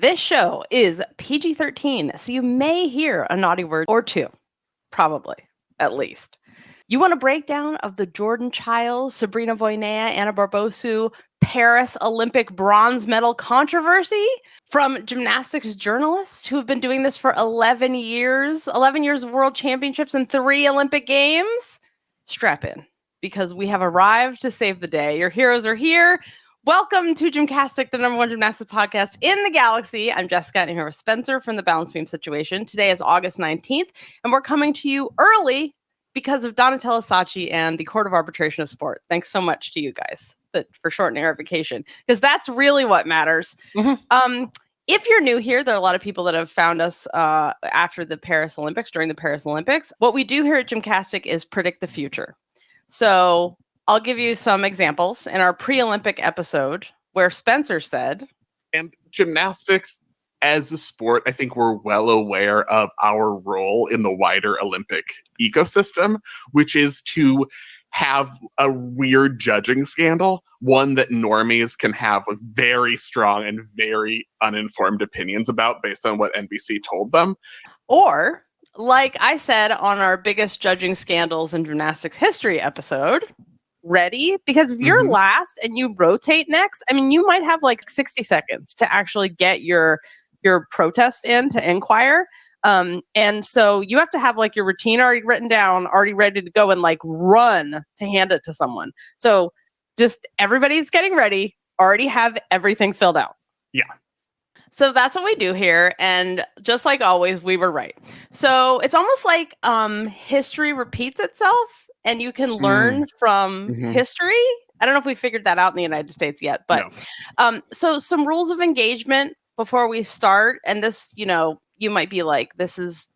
This show is PG-13, so you may hear a naughty word or two, probably, at least. You want a breakdown of the Jordan Chiles, Sabrina Voinea, Anna Barbosu, Paris Olympic bronze medal controversy from gymnastics journalists who have been doing this for 11 years of world championships and 3 Olympic games? Strap in, because we have arrived to save the day. Your heroes are here. Welcome to GymCastic, the #1 gymnastics podcast in the galaxy. I'm Jessica, and I'm here with Spencer from the Balance Beam Situation. Today is August 19th, and we're coming to you early because of Donatella Sacchi and the Court of Arbitration of Sport. Thanks so much to you guys for shortening our vacation, because that's really what matters. If you're new here, there are a lot of people that have found us after the Paris Olympics, during the Paris Olympics. What we do here at GymCastic is predict the future. So I'll give you some examples in our pre-Olympic episode where Spencer said, and gymnastics as a sport, I think we're well aware of our role in the wider Olympic ecosystem, which is to have a weird judging scandal, one that normies can have very strong and very uninformed opinions about based on what NBC told them. Or, like I said on our biggest judging scandals in gymnastics history episode, ready? Because if you're last and you rotate next, I mean, you might have like 60 seconds to actually get your protest in to inquire. And so you have to have like your routine already written down, already ready to go and like run to hand it to someone. So just everybody's getting ready, already have everything filled out. Yeah. So that's what we do here. And just like always, we were right. So it's almost like history repeats itself and you can learn from history. I don't know if we figured that out in the United States yet, but so some rules of engagement before we start. And this, you might be like, this is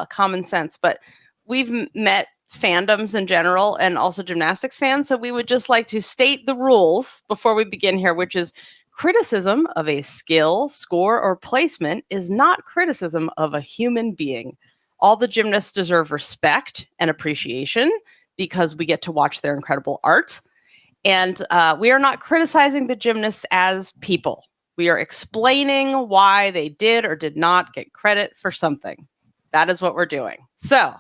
common sense, but we've met fandoms in general and also gymnastics fans. So we would just like to state the rules before we begin here, which is criticism of a skill, score, or placement is not criticism of a human being. All the gymnasts deserve respect and appreciation because we get to watch their incredible art. And we are not criticizing the gymnasts as people. We are explaining why they did or did not get credit for something. That is what we're doing. So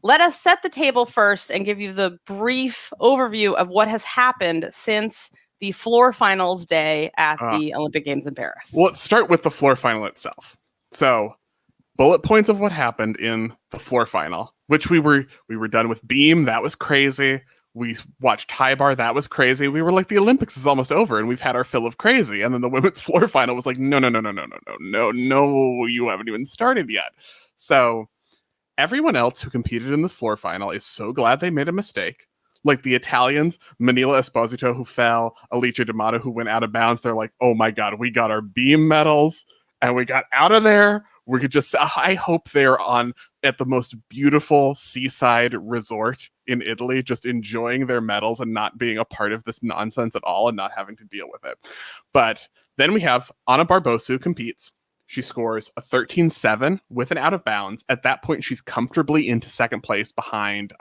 let us set the table first and give you the brief overview of what has happened since the floor finals day at the Olympic Games in Paris. Well, let's start with the floor final itself. So bullet points of what happened in the floor final, which we were done with beam. That was crazy. We watched high bar. That was crazy. We were like, the Olympics is almost over and we've had our fill of crazy. And then the women's floor final was like, no, you haven't even started yet. So everyone else who competed in the floor final is so glad they made a mistake. Like the Italians, Manila Esposito, who fell, Alice D'Amato, who went out of bounds. They're like, oh my God, we got our beam medals and we got out of there. We could just, I hope they're at the most beautiful seaside resort in Italy, just enjoying their medals and not being a part of this nonsense at all and not having to deal with it. But then we have Anna Barbosu competes. She scores a 13.7 with an out of bounds. At that point, she's comfortably into second place behind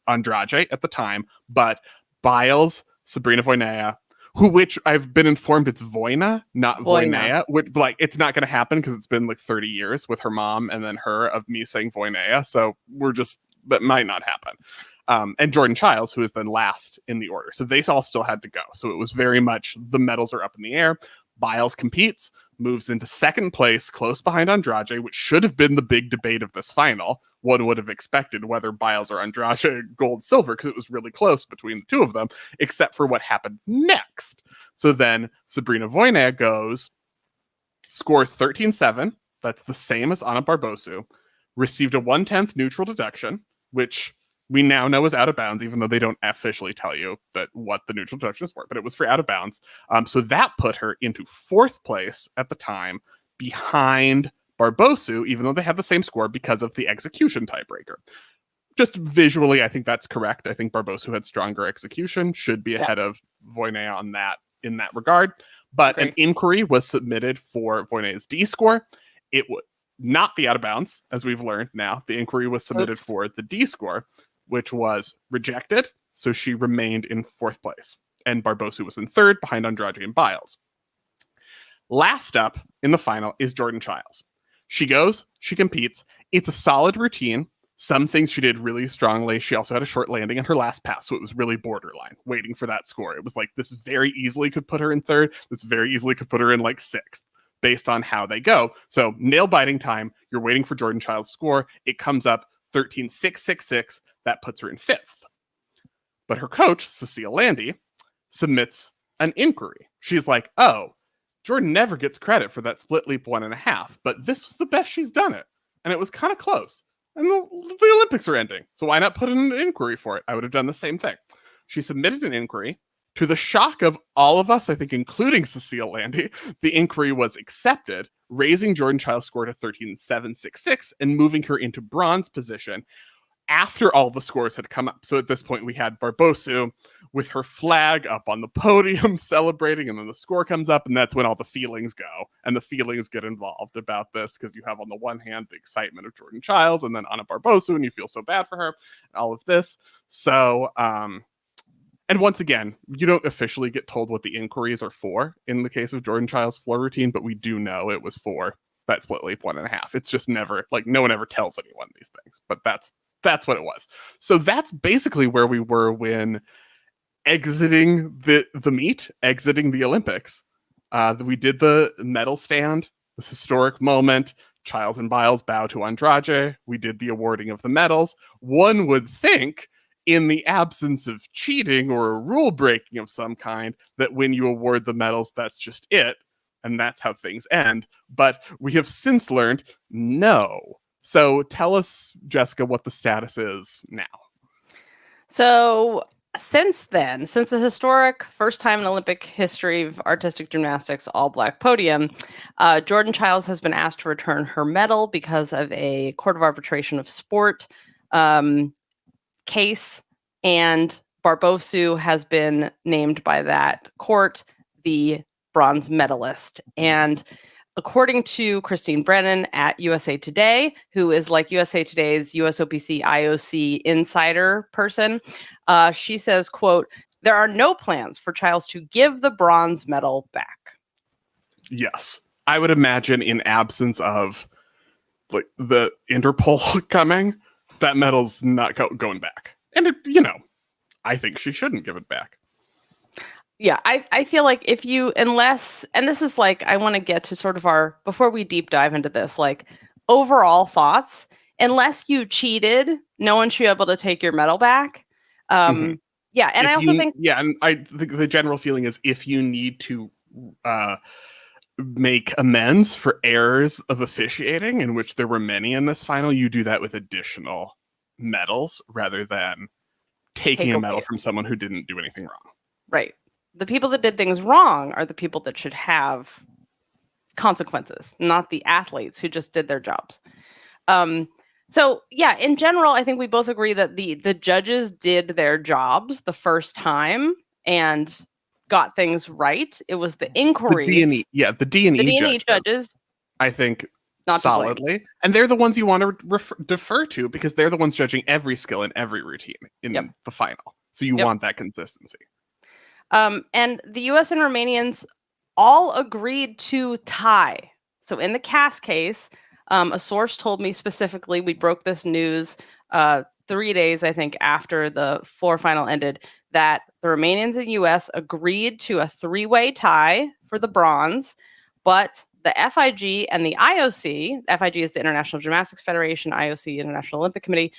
Andrade at the time. But Biles, Sabrina Voinea, which I've been informed it's Voina, not Voinea. Which, like, it's not going to happen because it's been like 30 years with her mom and then her of me saying Voinea. So that might not happen. And Jordan Chiles, who is then last in the order. So they all still had to go. So it was very much the medals are up in the air. Biles competes, moves into second place, close behind Andrade, which should have been the big debate of this final. One would have expected whether Biles or Andrade gold, silver, because it was really close between the two of them, except for what happened next. So then Sabrina Voinea scores 13.7. That's the same as Anna Barbosu. Received a 1/10 neutral deduction, which we now know is out of bounds, even though they don't officially tell you what the neutral deduction is for, but it was for out of bounds. So that put her into fourth place at the time, behind Barbosu, even though they had the same score because of the execution tiebreaker. Just visually, I think that's correct. I think Barbosu had stronger execution, should be ahead of Voinea on that in that regard. But an inquiry was submitted for Voinea's D score. It would not be out of bounds, as we've learned now. The inquiry was submitted for the D score, which was rejected. So she remained in fourth place. And Barbosu was in third behind Andrade and Biles. Last up in the final is Jordan Chiles. She goes, she competes. It's a solid routine. Some things she did really strongly. She also had a short landing in her last pass, so it was really borderline, waiting for that score. It was like this very easily could put her in third. This very easily could put her in like sixth, based on how they go. So nail biting time. You're waiting for Jordan Chiles' score. It comes up 13.666. That puts her in fifth. But her coach, Cecile Landy, submits an inquiry. She's like, oh, Jordan never gets credit for that split leap 1.5, but this was the best she's done it. And it was kind of close. And the Olympics are ending. So why not put in an inquiry for it? I would have done the same thing. She submitted an inquiry. To the shock of all of us, I think, including Cecile Landy, the inquiry was accepted, raising Jordan Chiles' score to 13.766 and moving her into bronze position after all the scores had come up. So at this point, we had Barbosu with her flag up on the podium celebrating, and then the score comes up, and that's when all the feelings go, and the feelings get involved about this, because you have on the one hand the excitement of Jordan Chiles, and then Anna Barbosu, and you feel so bad for her, all of this. So, and once again, you don't officially get told what the inquiries are for in the case of Jordan Chiles' floor routine, but we do know it was for that split leap 1.5. It's just never, like, no one ever tells anyone these things, but that's what it was. So that's basically where we were when exiting the meet, exiting the Olympics. We did the medal stand, this historic moment. Chiles and Biles bow to Andrade. We did the awarding of the medals. One would think, in the absence of cheating or a rule breaking of some kind, that when you award the medals, that's just it, and that's how things end. But we have since learned, no. So tell us, Jessica, what the status is now. So since then, since the historic first time in Olympic history of artistic gymnastics all-black podium, Jordan Chiles has been asked to return her medal because of a Court of Arbitration of Sport case, and Barbosu has been named by that court the bronze medalist. And according to Christine Brennan at USA Today, who is like USA Today's USOPC IOC insider person, she says, quote, "There are no plans for Chiles to give the bronze medal back." Yes. I would imagine, in absence of like the Interpol coming, that medal's not going back. And, I think she shouldn't give it back. Yeah, I feel like if you, unless, and this is like, I want to get to sort of our, before we deep dive into this, like overall thoughts, unless you cheated, no one should be able to take your medal back. Yeah, and I also think... Yeah, and I think the general feeling is if you need to make amends for errors of officiating, in which there were many in this final, you do that with additional medals rather than taking a medal from someone who didn't do anything wrong. Right. The people that did things wrong are the people that should have consequences, not the athletes who just did their jobs. So yeah, in general, I think we both agree that the judges did their jobs the first time and got things right. It was the inquiries. The D&E judges, I think, solidly. And they're the ones you want to defer to, because they're the ones judging every skill in every routine in the final. So you want that consistency. And the US and Romanians all agreed to tie. So in the cast case, a source told me specifically, we broke this news 3 days, I think, after the floor final ended, that the Romanians and US agreed to a 3-way tie for the bronze, but the FIG and the IOC, FIG is the International Gymnastics Federation, IOC, International Olympic Committee,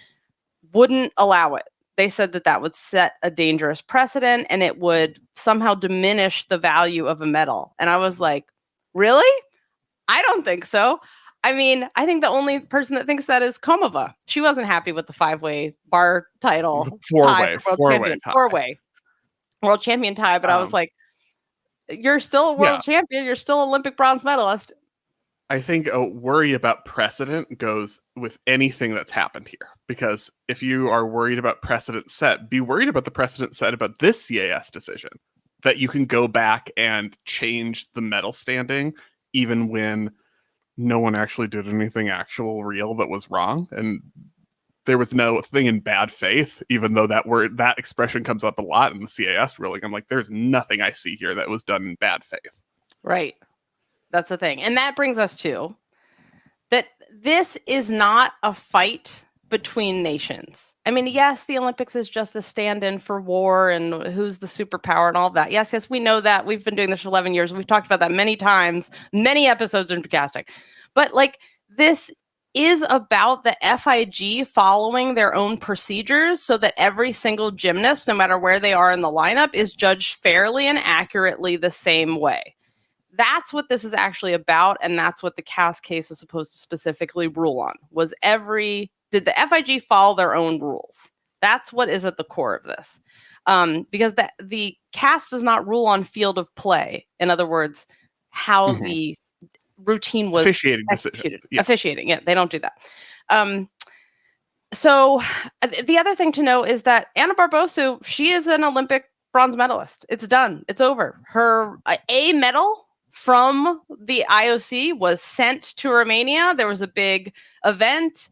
wouldn't allow it. They said that that would set a dangerous precedent and it would somehow diminish the value of a medal. And I was like, really? I don't think so. I mean, I think the only person that thinks that is Komova. She wasn't happy with the 5-way bar title. Four-way world champion tie. But I was like, you're still a world champion. You're still Olympic bronze medalist. I think a worry about precedent goes with anything that's happened here. Because if you are worried about precedent set, be worried about the precedent set about this CAS decision. That you can go back and change the medal standing even when no one actually did anything real that was wrong. And there was no thing in bad faith, even though that expression comes up a lot in the CAS ruling. I'm like, there's nothing I see here that was done in bad faith. Right. That's the thing. And that brings us to that this is not a fight between nations. I mean, yes, the Olympics is just a stand-in for war and who's the superpower and all of that. Yes, we know that. We've been doing this for 11 years. We've talked about that many times, many episodes in GymCastic. But like, this is about the FIG following their own procedures so that every single gymnast, no matter where they are in the lineup, is judged fairly and accurately the same way. That's what this is actually about, and that's what the CAS case is supposed to specifically rule on. Did the FIG follow their own rules? That's what is at the core of this. Because the CAS does not rule on field of play. In other words, how the routine was executed. Officiating, yeah, they don't do that. So the other thing to know is that Anna Barbosu, she is an Olympic bronze medalist. It's done. It's over. Her A medal from the IOC was sent to Romania. There was a big event.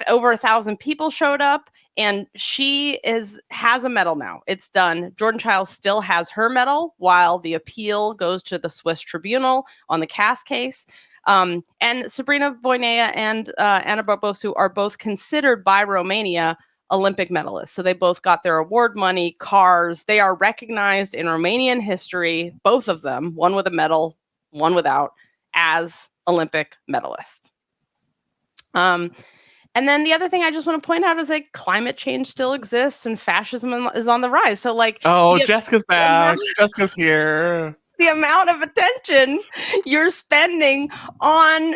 Over 1,000 people showed up, and she has a medal now. It's done. Jordan Chiles still has her medal while the appeal goes to the Swiss tribunal on the CAS case. And Sabrina Voinea and Anna Barbosu are both considered by Romania Olympic medalists. So they both got their award money, cars. They are recognized in Romanian history, both of them, one with a medal, one without, as Olympic medalists. And then the other thing I just want to point out is like climate change still exists and fascism is on the rise. So like, Jessica's back. Jessica's here. The amount of attention you're spending on,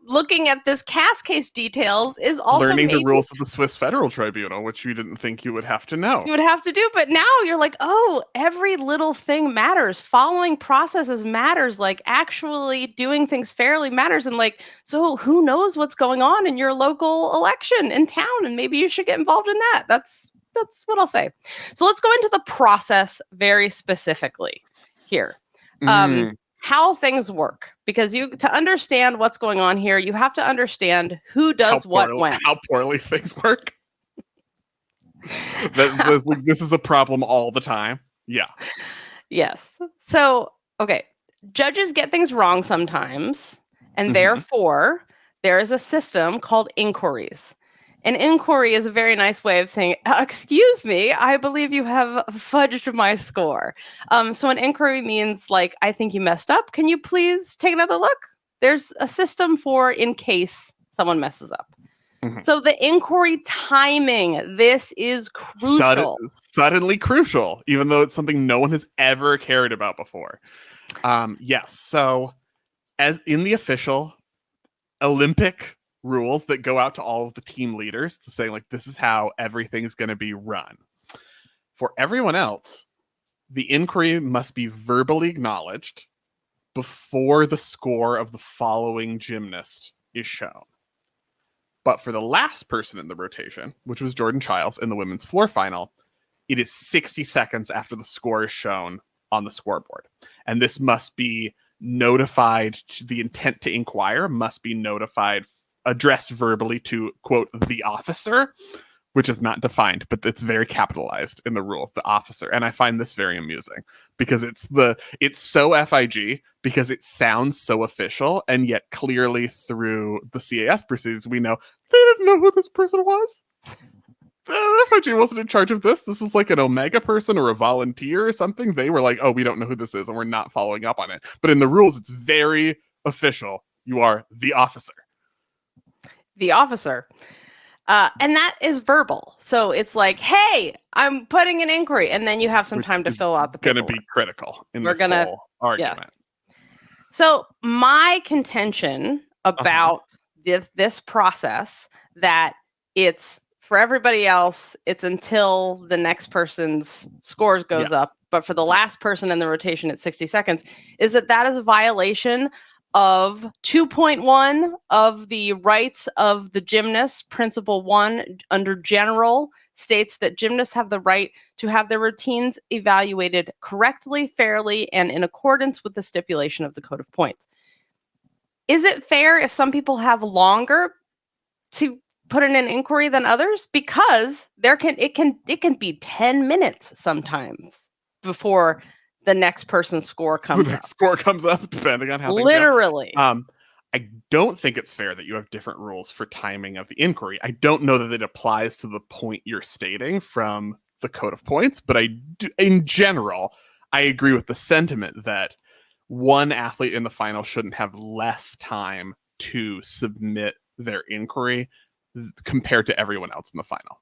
looking at this CAS case details is also learning the rules of the Swiss Federal Tribunal, which you didn't think you would have to know. You would have to do, but now you're like, oh, every little thing matters. Following processes matters. Like actually doing things fairly matters. And like, so who knows what's going on in your local election in town? And maybe you should get involved in that. That's what I'll say. So let's go into the process very specifically here. How things work, because to understand what's going on here, you have to understand who does what when. How poorly things work. This is a problem all the time. Yeah. Yes. So, okay. Judges get things wrong sometimes, and therefore there is a system called inquiries. An inquiry is a very nice way of saying, excuse me, I believe you have fudged my score. So an inquiry means like, I think you messed up. Can you please take another look? There's a system for in case someone messes up. So the inquiry timing, this is crucial. Suddenly crucial, even though it's something no one has ever cared about before. Yes. So as in the official Olympic rules that go out to all of the team leaders to say, like, this is how everything's going to be run. For everyone else, the inquiry must be verbally acknowledged before the score of the following gymnast is shown. But for the last person in the rotation, which was Jordan Chiles in the women's floor final, it is 60 seconds after the score is shown on the scoreboard. And this must be notified, the intent to inquire must be notified, addressed verbally to, quote, the officer, which is not defined, but it's very capitalized in the rules, the officer. And I find this very amusing because it's so FIG because it sounds so official, and yet clearly through the CAS proceedings, we know they didn't know who this person was. The FIG wasn't in charge of this. This was like an Omega person or a volunteer or something. They were like, oh, we don't know who this is, and we're not following up on it. But in the rules, it's very official. You are the officer. The officer. And that is verbal. So it's like, hey, I'm putting an inquiry. And then you have some time to fill out the paperwork. Going to be critical in this whole argument. Yes. So my contention about this process, that it's for everybody else, it's until the next person's scores goes up. But for the last person in the rotation at 60 seconds, is that is a violation of 2.1 of the rights of the gymnast. Principle 1 under general states that gymnasts have the right to have their routines evaluated correctly, fairly, and in accordance with the stipulation of the Code of Points. Is it fair if some people have longer to put in an inquiry than others? Because it can be 10 minutes sometimes before the next person's score comes up. Score comes up depending on how literally. I don't think it's fair that you have different rules for timing of the inquiry. I don't know that it applies to the point you're stating from the code of points, but in general, I agree with the sentiment that one athlete in the final shouldn't have less time to submit their inquiry compared to everyone else in the final.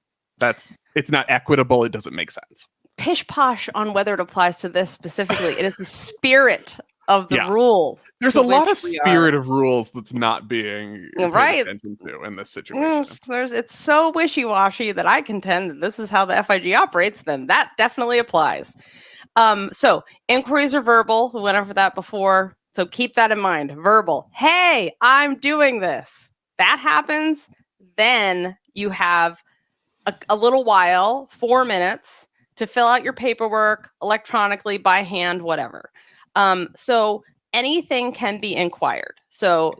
It's not equitable. It doesn't make sense. Pish posh on whether it applies to this specifically. It is the spirit of the rule. There's a lot of spirit of rules that's not being paid attention to in this situation. It's so wishy-washy that I contend that this is how the FIG operates, then that definitely applies. So inquiries are verbal. We went over that before. So keep that in mind. Verbal. Hey, I'm doing this. That happens. Then you have a little while, 4 minutes, to fill out your paperwork electronically, by hand, whatever. So anything can be inquired. So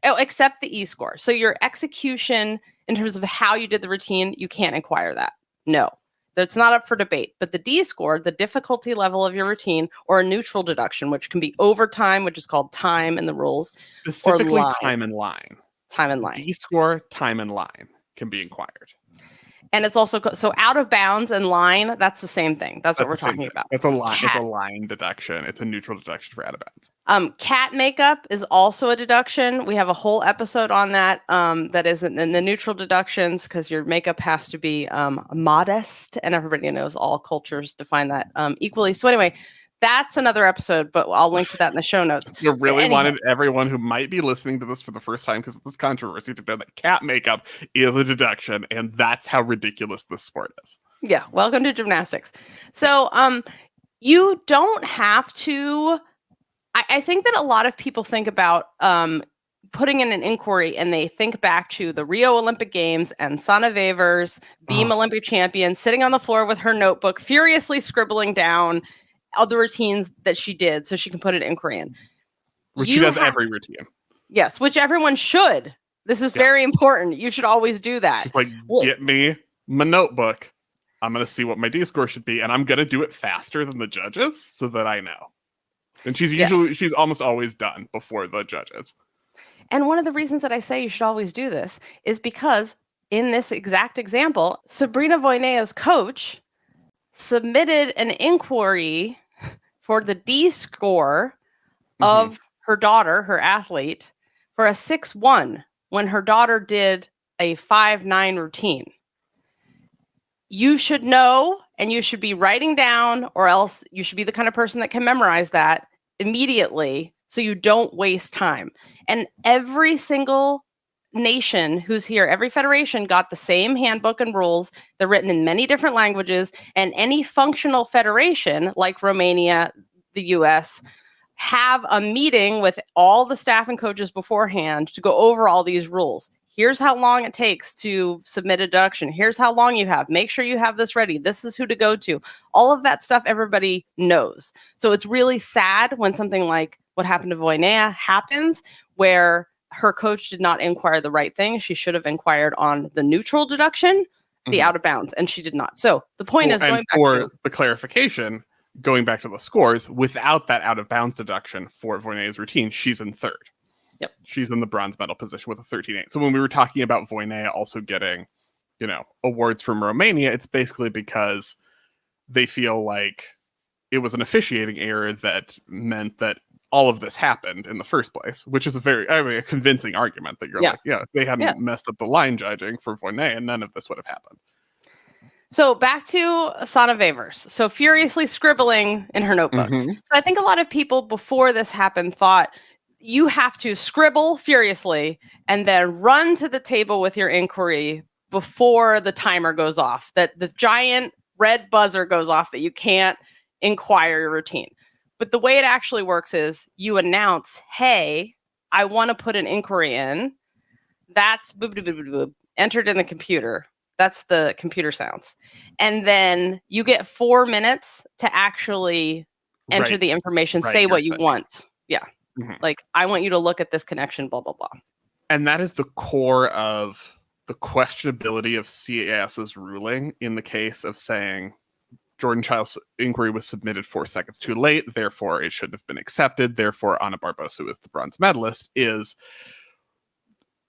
except the E-score. So your execution in terms of how you did the routine, you can't inquire that. No, that's not up for debate. But the D-score, the difficulty level of your routine, or a neutral deduction, which can be overtime, which is called time in the rules. Specifically time and line. Time and line. D-score, time and line can be inquired. And it's also so out of bounds and line. That's the same thing. That's what we're talking about. It's a line. It's a line deduction. It's a neutral deduction for out of bounds. Cat makeup is also a deduction. We have a whole episode on that. That isn't in the neutral deductions because your makeup has to be modest, and everybody knows all cultures define that equally. So anyway, that's another episode, but I'll link to that in the show notes. You really wanted everyone who might be listening to this for the first time because of this controversy to know that cat makeup is a deduction, and that's how ridiculous this sport is. Yeah, welcome to gymnastics. So you don't have to... I think that a lot of people think about putting in an inquiry and they think back to the Rio Olympic Games and Sana Wevers, beam Olympic champion, sitting on the floor with her notebook, furiously scribbling down all the routines that she did so she can put an inquiry in. Which she does every routine. Yes, which everyone should. This is very important. You should always do that. It's like, get me my notebook. I'm going to see what my D-score should be, and I'm going to do it faster than the judges so that I know. And she's almost always done before the judges. And one of the reasons that I say you should always do this is because in this exact example, Sabrina Voinea's coach submitted an inquiry for the D-score of her daughter, her athlete, for a 6-1 when her daughter did a 5-9 routine. You should know, and you should be writing down, or else you should be the kind of person that can memorize that immediately so you don't waste time. And every single nation who's here, every federation got the same handbook and rules. They're written in many different languages, and any functional federation like Romania, the US, have a meeting with all the staff and coaches beforehand to go over all these rules. Here's how long it takes to submit a deduction. Here's how long you have. Make sure you have this ready. This is who to go to. All of that stuff everybody knows. So it's really sad when something like what happened to Voinea happens, where her coach did not inquire the right thing. She should have inquired on the neutral deduction, the out of bounds, and she did not. So the point is, going back to the clarification, going back to the scores, without that out of bounds deduction for Voinea's routine, she's in third. Yep. She's in the bronze medal position with a 13.8. So when we were talking about Voinea also getting, awards from Romania, it's basically because they feel like it was an officiating error that meant that all of this happened in the first place, which is a convincing argument that you're if they hadn't messed up the line judging for Voinea, none of this would have happened. So back to Sana Wevers. So furiously scribbling in her notebook. So I think a lot of people before this happened thought you have to scribble furiously and then run to the table with your inquiry before the timer goes off, that the giant red buzzer goes off that you can't inquire your routine. But the way it actually works is you announce, hey, I want to put an inquiry in. That's boop, boop, boop, boop, entered in the computer. That's the computer sounds. And then you get 4 minutes to actually enter the information, say what you want. Yeah. Like, I want you to look at this connection, blah, blah, blah. And that is the core of the questionability of CAS's ruling in the case of saying Jordan Chiles' inquiry was submitted 4 seconds too late, therefore it shouldn't have been accepted, therefore Anna Barbosu is the bronze medalist, is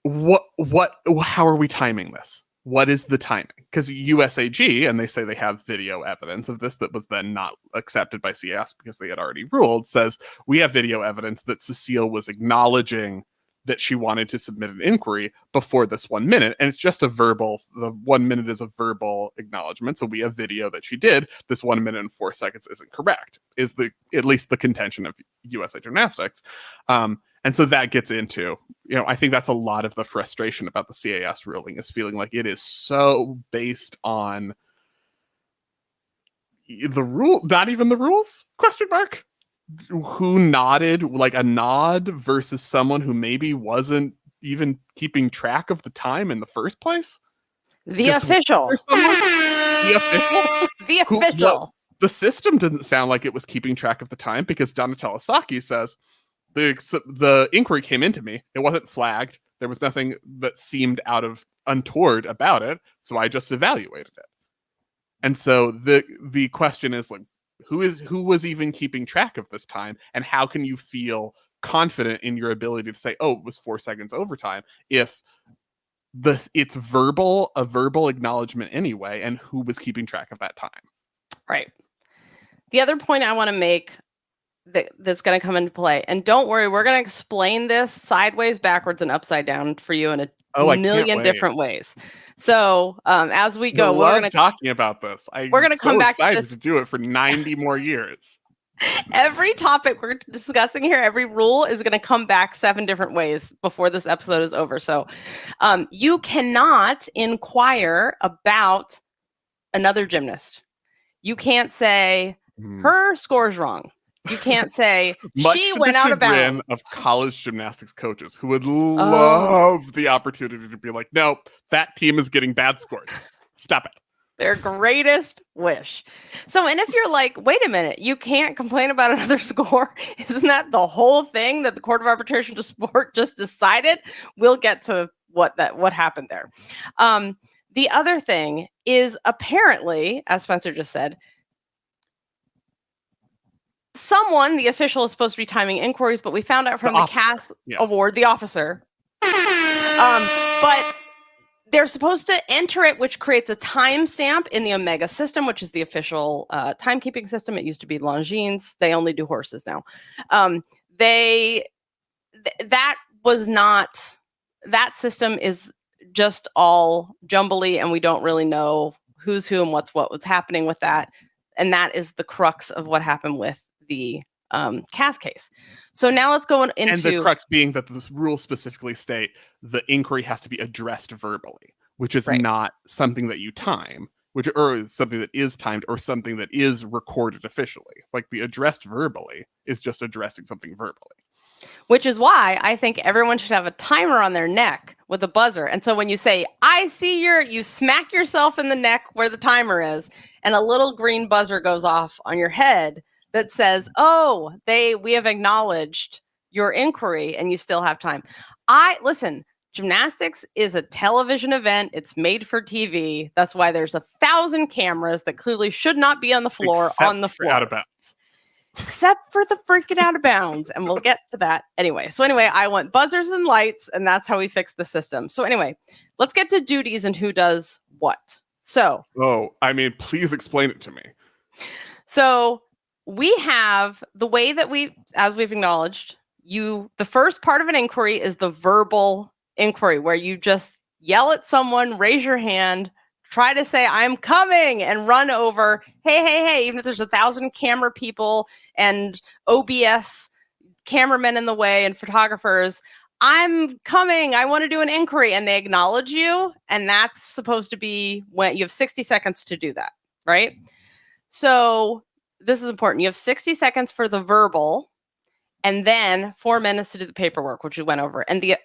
how are we timing this? What is the timing? Because USAG, and they say they have video evidence of this that was then not accepted by CS because they had already ruled, says we have video evidence that Cecile was acknowledging that she wanted to submit an inquiry before this 1 minute. And it's just the 1 minute is a verbal acknowledgement. So we have video that she did. This 1 minute and 4 seconds isn't correct, is at least the contention of USA Gymnastics. And so that gets into, I think that's a lot of the frustration about the CAS ruling, is feeling like it is so based on the rule, not even the rules, ? Who nodded, like a nod versus someone who maybe wasn't even keeping track of the time in the first place. The official. The official. The system doesn't sound like it was keeping track of the time, because Donatella Sacchi says, the inquiry came into me. It wasn't flagged. There was nothing that seemed untoward about it. So I just evaluated it. And so the question is, like, who was even keeping track of this time? And how can you feel confident in your ability to say, oh, it was 4 seconds overtime, if it's a verbal acknowledgement anyway, and who was keeping track of that time? Right. The other point I want to make that's going to come into play, and don't worry, we're going to explain this sideways, backwards, and upside down for you in a million different ways. So as we go, we're going to talking about this. We're going to come back to do it for 90 more years. Every topic we're discussing here, every rule is going to come back 7 different ways before this episode is over. So you cannot inquire about another gymnast. You can't say her score is wrong. You can't say she went out of bounds. Of college gymnastics coaches who would love the opportunity to be like, no, that team is getting bad scores. Stop it. Their greatest wish. So, and if you're like, wait a minute, you can't complain about another score. Isn't that the whole thing that the Court of Arbitration to Sport just decided? We'll get to what happened there. The other thing is, apparently, as Spencer just said, the official is supposed to be timing inquiries, but we found out from the CAS award, the officer. But they're supposed to enter it, which creates a timestamp in the Omega system, which is the official timekeeping system. It used to be Longines. They only do horses now. That system is just all jumbly, and we don't really know who's who and what's happening with that. And that is the crux of what happened with the CAS case. So now let's go into... And the crux being that the rules specifically state the inquiry has to be addressed verbally, which is not something that you time, or something that is timed, or something that is recorded officially. Like, the addressed verbally is just addressing something verbally. Which is why I think everyone should have a timer on their neck with a buzzer. And so when you say, I see you smack yourself in the neck where the timer is, and a little green buzzer goes off on your head that says, oh, we have acknowledged your inquiry, and you still have time. Listen, gymnastics is a television event. It's made for TV. That's why there's 1,000 cameras that clearly should not be on the floor. Out of bounds. Except for the freaking out of bounds. And we'll get to that anyway. So anyway, I want buzzers and lights, and that's how we fix the system. So anyway, let's get to duties and who does what. So. Oh, please explain it to me. So we have the way that as we've acknowledged, the first part of an inquiry is the verbal inquiry, where you just yell at someone, raise your hand, try to say, I'm coming, and run over, hey, even if there's 1,000 camera people and OBS cameramen in the way and photographers, I'm coming, I want to do an inquiry, and they acknowledge you, and that's supposed to be when you have 60 seconds to do that, right? So this is important. You have 60 seconds for the verbal, and then 4 minutes to do the paperwork, which we went over. And the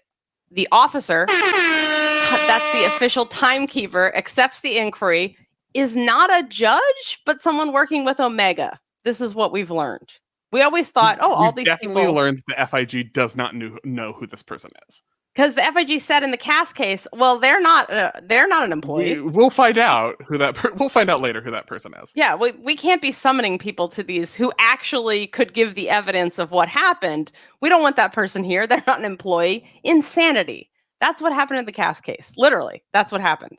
officer, that's the official timekeeper, accepts the inquiry, is not a judge, but someone working with Omega. This is what we've learned. We always thought, all these people... We definitely learned the FIG does not know who this person is. Because the FIG said in the Cass case, well, they're not an employee. We'll find out we'll find out later who that person is. Yeah, we can't be summoning people to these who actually could give the evidence of what happened. We don't want that person here. They're not an employee. Insanity. That's what happened in the Cass case. Literally, that's what happened.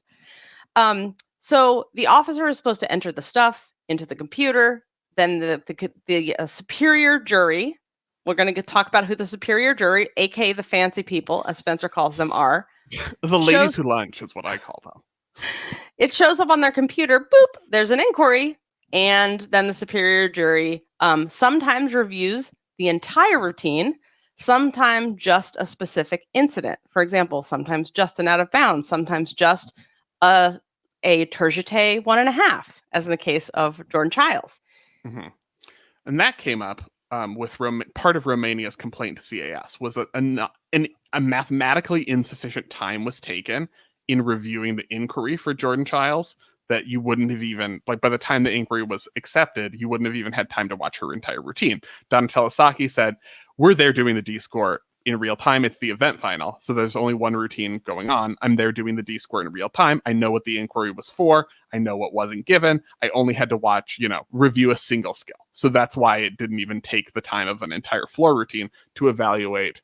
So the officer is supposed to enter the stuff into the computer. Then the superior jury. We're going to talk about who the superior jury, aka the fancy people, as Spencer calls them, are. The ladies who lunch is what I call them. It shows up on their computer. Boop. There's an inquiry, and then the superior jury sometimes reviews the entire routine. Sometimes just a specific incident. For example, sometimes just an out of bounds. Sometimes just a tertiate 1.5, as in the case of Jordan Chiles. Mm-hmm. And that came up with part of Romania's complaint to CAS was that a mathematically insufficient time was taken in reviewing the inquiry for Jordan Chiles, that you wouldn't have even, like, by the time the inquiry was accepted, you wouldn't have even had time to watch her entire routine. Donatella Sacchi said, we're there doing the D-score in real time. It's the event final, so there's only one routine going on. I'm there doing the D-score in real time. I know what the inquiry was for. I know what wasn't given. I only had to watch, review a single skill. So that's why it didn't even take the time of an entire floor routine to evaluate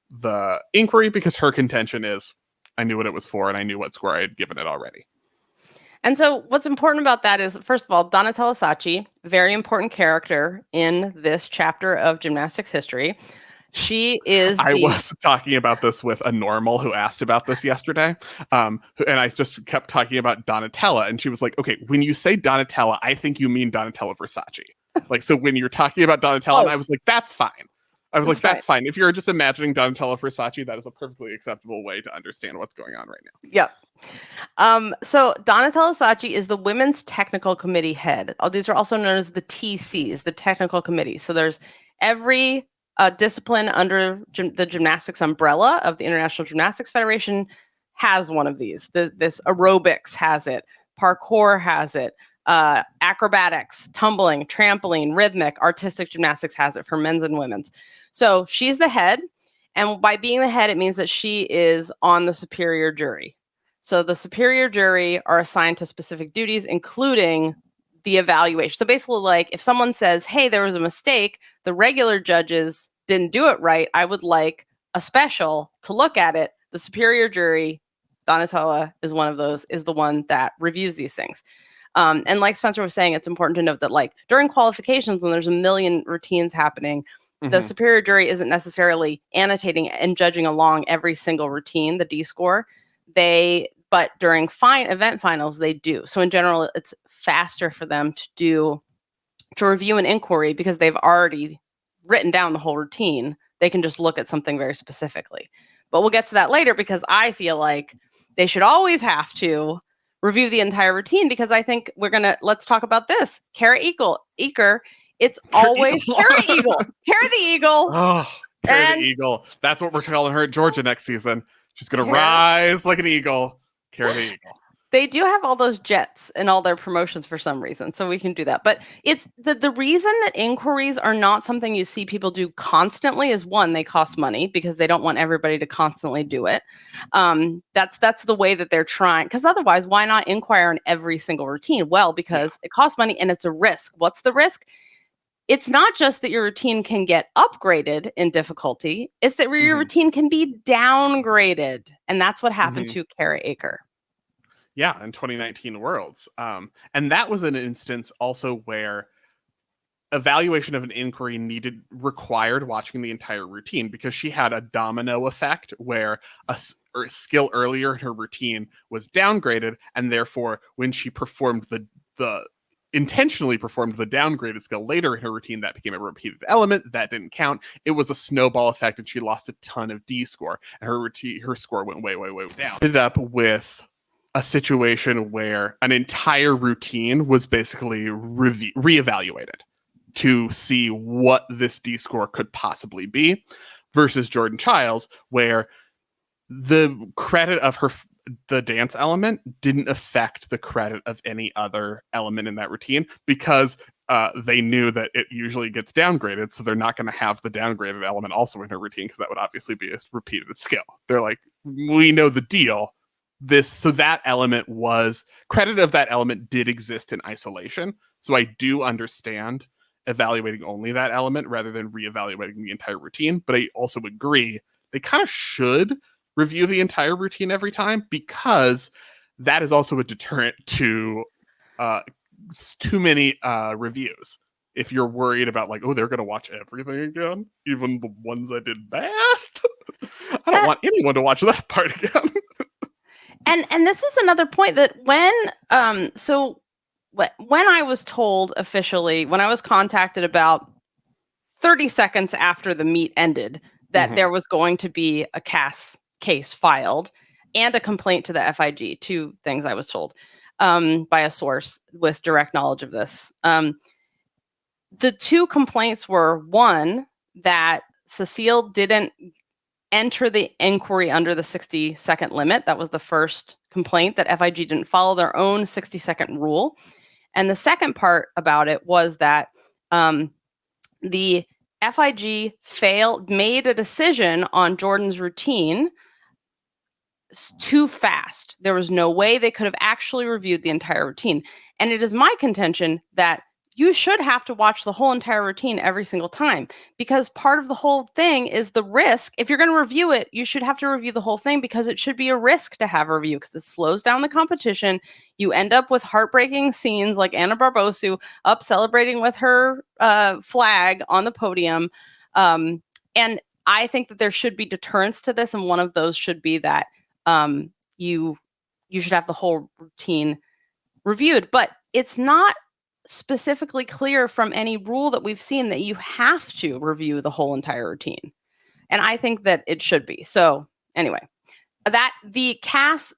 the inquiry, because her contention is, I knew what it was for and I knew what score I had given it already. And so what's important about that is, first of all, Donatella Sacchi, very important character in this chapter of gymnastics history. She is. I was talking about this with a normal who asked about this yesterday. And I just kept talking about Donatella. And she was like, okay, when you say Donatella, I think you mean Donatella Versace. Like, so when you're talking about Donatella, and I was like, that's fine. That's fine. If you're just imagining Donatella Versace, that is a perfectly acceptable way to understand what's going on right now. Yep. So Donatella Sacchi is the Women's Technical Committee head. These are also known as the TCs, the Technical Committee. So there's every discipline under the gymnastics umbrella of the International Gymnastics Federation has one of these. This aerobics has it. Parkour has it. Acrobatics, tumbling, trampoline, rhythmic, artistic gymnastics has it for men's and women's. So she's the head. And by being the head, it means that she is on the superior jury. So the superior jury are assigned to specific duties, including the evaluation. So basically, like, if someone says, hey, there was a mistake, the regular judges didn't do it right, I would like a special to look at it. The superior jury, Donatella is one of those, is the one that reviews these things. And like Spencer was saying, it's important to note that, like, during qualifications, when there's a million routines happening, the superior jury isn't necessarily annotating and judging along every single routine, the D-score. But during event finals, they do. So in general, it's faster for them to review an inquiry because they've already written down the whole routine. They can just look at something very specifically. But we'll get to that later, because I feel like they should always have to review the entire routine, because I think let's talk about this. Kara Eaker. It's always Kara Eagle. Kara the Eagle. Oh, Kara the Eagle. That's what we're calling her at Georgia next season. She's going to rise like an eagle. Kara the Eagle. They do have all those jets in all their promotions for some reason, so we can do that. But it's the reason that inquiries are not something you see people do constantly is, one, they cost money because they don't want everybody to constantly do it. That's the way that they're trying. Because otherwise, why not inquire on every single routine? Well, because it costs money and it's a risk. What's the risk? It's not just that your routine can get upgraded in difficulty. It's that your routine can be downgraded. And that's what happened to Kara Eaker. Yeah, in 2019 Worlds. And that was an instance also where evaluation of an inquiry required watching the entire routine, because she had a domino effect where a skill earlier in her routine was downgraded, and therefore when she performed the intentionally performed the downgraded skill later in her routine, that became a repeated element. That didn't count. It was a snowball effect, and she lost a ton of D score, and her score went way, way, way down. Ended up with a situation where an entire routine was basically reevaluated to see what this D score could possibly be, versus Jordan Chiles, where the credit of the dance element didn't affect the credit of any other element in that routine, because they knew that it usually gets downgraded, so they're not going to have the downgraded element also in her routine, because that would obviously be a repeated skill. They're like, we know the deal. So that element was, credit of that element did exist in isolation. So I do understand evaluating only that element rather than reevaluating the entire routine. But I also agree they kind of should review the entire routine every time, because that is also a deterrent to too many reviews. If you're worried about like, oh, they're going to watch everything again, even the ones I did bad. I don't want anyone to watch that part again. And this is another point that when I was told officially, when I was contacted about 30 seconds after the meet ended, that there was going to be a CAS case filed and a complaint to the FIG, two things I was told by a source with direct knowledge of this. The two complaints were, one, that Cecile didn't enter the inquiry under the 60-second limit. That was the first complaint, that FIG didn't follow their own 60-second rule. And the second part about it was that the FIG made a decision on Jordan's routine too fast. There was no way they could have actually reviewed the entire routine. And it is my contention that you should have to watch the whole entire routine every single time, because part of the whole thing is the risk. If you're going to review it, you should have to review the whole thing, because it should be a risk to have a review, because it slows down the competition. You end up with heartbreaking scenes like Anna Barbosu up celebrating with her flag on the podium. And I think that there should be deterrents to this. And one of those should be that you should have the whole routine reviewed. But it's not specifically clear from any rule that we've seen that you have to review the whole entire routine. And I think that it should be. So anyway, that the CAS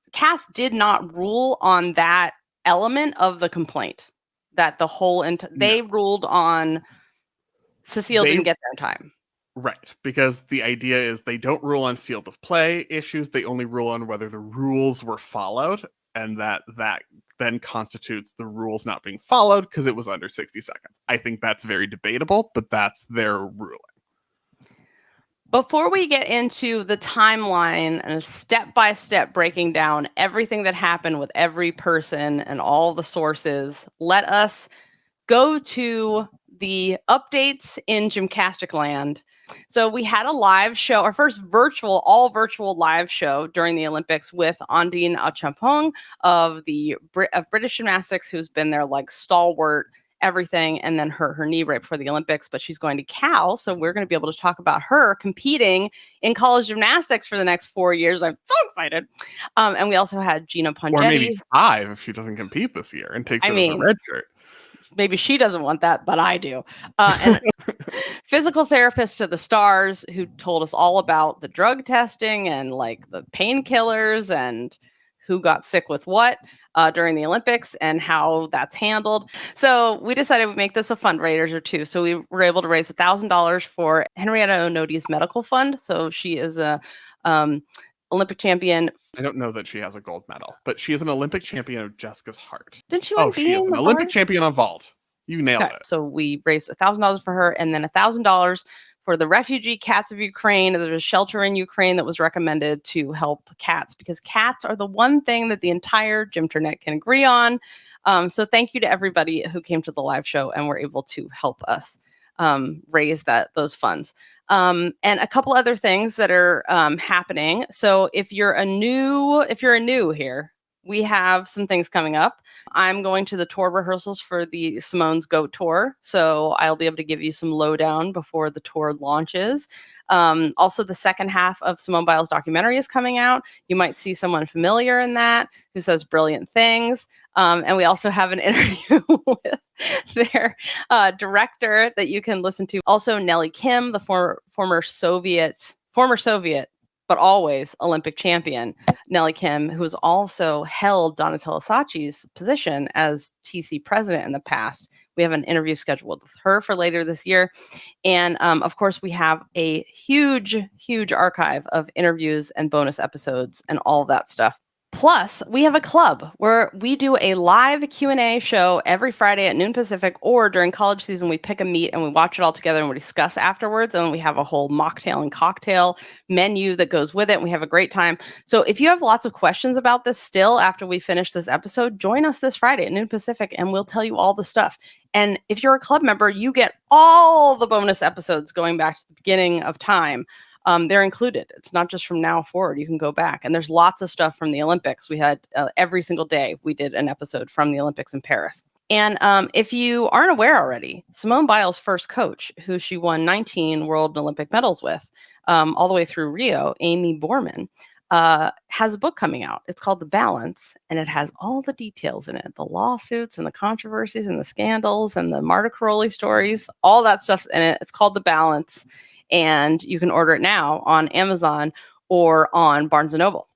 did not rule on that element of the complaint, that the whole, they ruled on Cecile didn't get there in time. Right, because the idea is they don't rule on field of play issues. They only rule on whether the rules were followed, and that then constitutes the rules not being followed because it was under 60 seconds. I think that's very debatable, but that's their ruling. Before we get into the timeline and a step-by-step breaking down everything that happened with every person and all the sources, let us go to the updates in GymCastic land. So we had a live show, our first all virtual live show during the Olympics with Ondine Achampong of British Gymnastics, who's been there like stalwart, everything, and then her knee right before the Olympics, but she's going to Cal, so we're going to be able to talk about her competing in college gymnastics for the next 4 years. I'm so excited. And we also had Gina Pongetti. Or maybe 5 if she doesn't compete this year and takes it as a red shirt. Maybe she doesn't want that, but I do. And physical therapist to the stars, who told us all about the drug testing and like the painkillers and who got sick with what during the Olympics and how that's handled. So we decided we'd make this a fundraiser too. So we were able to raise $1,000 for Henrietta Onodi's medical fund. So she is a Olympic champion. I don't know that she has a gold medal, but she is an Olympic champion of Jessica's heart. Didn't she want to be an Olympic champion on vault. You nailed it. So we raised $1,000 for her, and then $1,000 for the refugee cats of Ukraine. There's a shelter in Ukraine that was recommended to help cats, because cats are the one thing that the entire Gymternet can agree on. So thank you to everybody who came to the live show and were able to help us raise those funds. And a couple other things that are happening. So if you're a new here, we have some things coming up. I'm going to the tour rehearsals for the Simone's Goat Tour, so I'll be able to give you some lowdown before the tour launches. Also, the second half of Simone Biles' documentary is coming out. You might see someone familiar in that who says brilliant things. And we also have an interview with their director that you can listen to. Also, Nellie Kim, the former Soviet, but always Olympic champion, Nellie Kim, who has also held Donatella Sacchi's position as TC president in the past. We have an interview scheduled with her for later this year. And of course, we have a huge, huge archive of interviews and bonus episodes and all of that stuff. Plus, we have a club where we do a live Q&A show every Friday at noon Pacific, or during college season, we pick a meet and we watch it all together and we discuss afterwards. And we have a whole mocktail and cocktail menu that goes with it. And we have a great time. So if you have lots of questions about this still after we finish this episode, join us this Friday at noon Pacific and we'll tell you all the stuff. And if you're a club member, you get all the bonus episodes going back to the beginning of time. They're included. It's not just from now forward. You can go back. And there's lots of stuff from the Olympics. We had every single day we did an episode from the Olympics in Paris. And if you aren't aware already, Simone Biles' first coach, who she won 19 world and Olympic medals with all the way through Rio, Amy Borman, has a book coming out. It's called The Balance, and it has all the details in it, the lawsuits and the controversies and the scandals and the Marta Caroli stories, all that stuff's in it. It's called The Balance. And you can order it now on Amazon or on Barnes & Noble.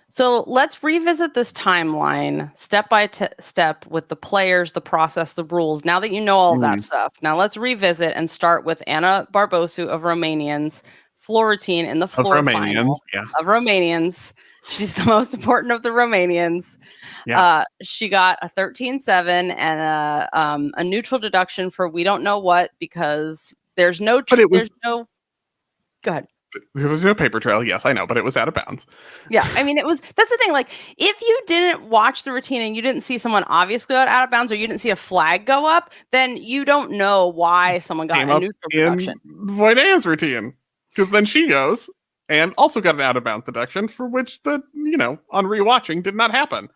So let's revisit this timeline step by step with the players, the process, the rules. Now that you know all of that stuff, now let's revisit and start with Anna Barbosu of Romanians' floor routine in the floor final of Romanians. She's the most important of the Romanians. Yeah. She got a 13.7 and a neutral deduction for we don't know what, because there's no. Go ahead. There's no paper trail. Yes, I know, but it was out of bounds. Yeah, I mean, that's the thing. Like, if you didn't watch the routine and you didn't see someone obviously go out of bounds, or you didn't see a flag go up, then you don't know why someone got a neutral deduction. Voinea's routine, because then she goes and also got an out of bounds deduction for which on rewatching did not happen.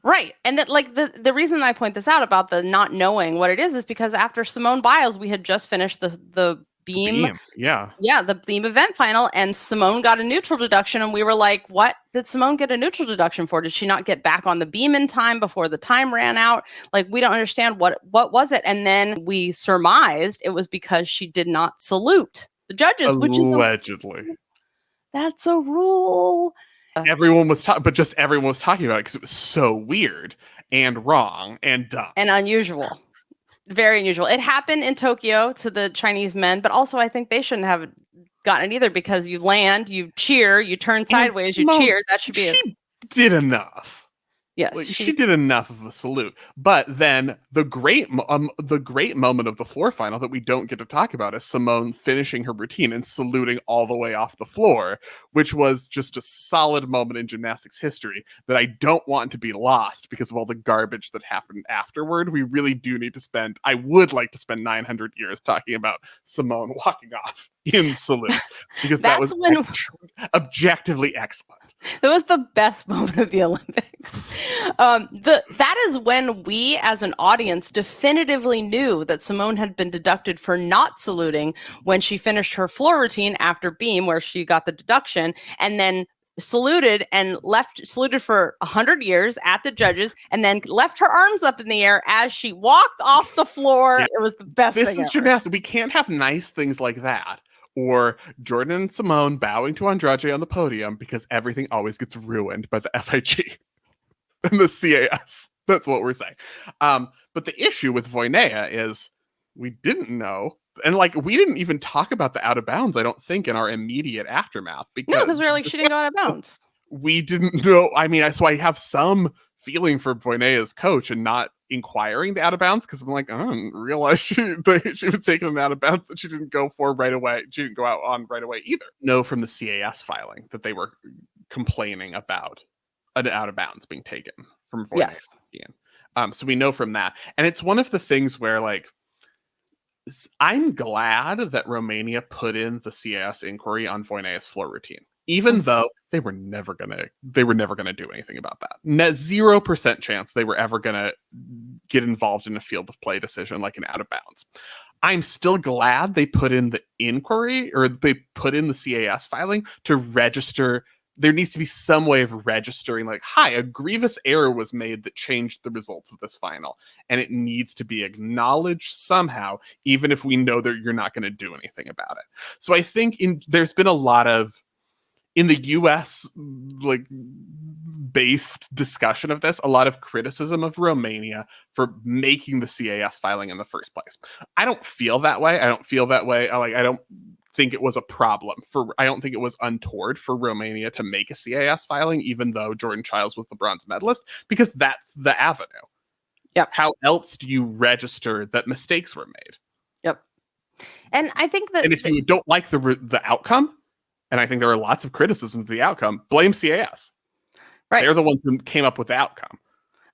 Right. And that, like, the reason I point this out about the not knowing what it is because after Simone Biles, we had just finished the beam. Yeah, the beam event final, and Simone got a neutral deduction, and we were like, what did Simone get a neutral deduction for? Did she not get back on the beam in time before the time ran out? Like, we don't understand what was it. And then we surmised it was because she did not salute the judges, which is allegedly. That's a rule. Everyone was talking about it because it was so weird and wrong and dumb and unusual. Very unusual. It happened in Tokyo to the Chinese men, but also I think they shouldn't have gotten it either, because you land, you cheer, you turn sideways, you cheer. That should be She did enough. Yes, she did enough of a salute. But then the great moment of the floor final that we don't get to talk about is Simone finishing her routine and saluting all the way off the floor, which was just a solid moment in gymnastics history that I don't want to be lost because of all the garbage that happened afterward. We really do need to I would like to spend 900 years talking about Simone walking off in salute, because that was objectively excellent. That was the best moment of the Olympics. That is when we, as an audience, definitively knew that Simone had been deducted for not saluting when she finished her floor routine after beam, where she got the deduction, and then saluted for 100 years at the judges, and then left her arms up in the air as she walked off the floor. Yeah. It was the best thing ever. This is gymnastics. We can't have nice things like that. Or Jordan and Simone bowing to Andrade on the podium, because everything always gets ruined by the FIG and the CAS. That's what we're saying. But the issue with Voinea is we didn't know. And we didn't even talk about the out of bounds, I don't think, in our immediate aftermath. Because we were like, she didn't go out of bounds. We didn't know. I mean, so I have some feeling for Voinea's coach and not inquiring the out of bounds, because I'm like, I didn't realize she was taking an out of bounds that she didn't go for right away. She didn't go out on right away either. No, from the CAS filing that they were complaining about an out of bounds being taken from Voinea. Yes. So we know from that. And it's one of the things where, I'm glad that Romania put in the CAS inquiry on Voinea's floor routine, even though they were never gonna do anything about that. 0% chance they were ever gonna get involved in a field of play decision like an out of bounds. I'm still glad they put in the inquiry, or they put in the CAS filing to register. There needs to be some way of registering, hi, a grievous error was made that changed the results of this final, and it needs to be acknowledged somehow, even if we know that you're not going to do anything about it. So I think there's been a lot of, in the US based discussion of this, a lot of criticism of Romania for making the CAS filing in the first place. I don't feel that way. I don't think it was a problem I don't think it was untoward for Romania to make a CAS filing, even though Jordan Chiles was the bronze medalist, because that's the avenue. Yep. How else do you register that mistakes were made? Yep. And I think that... And if you don't like the outcome, and I think there are lots of criticisms of the outcome, blame CAS. Right. They're the ones who came up with the outcome.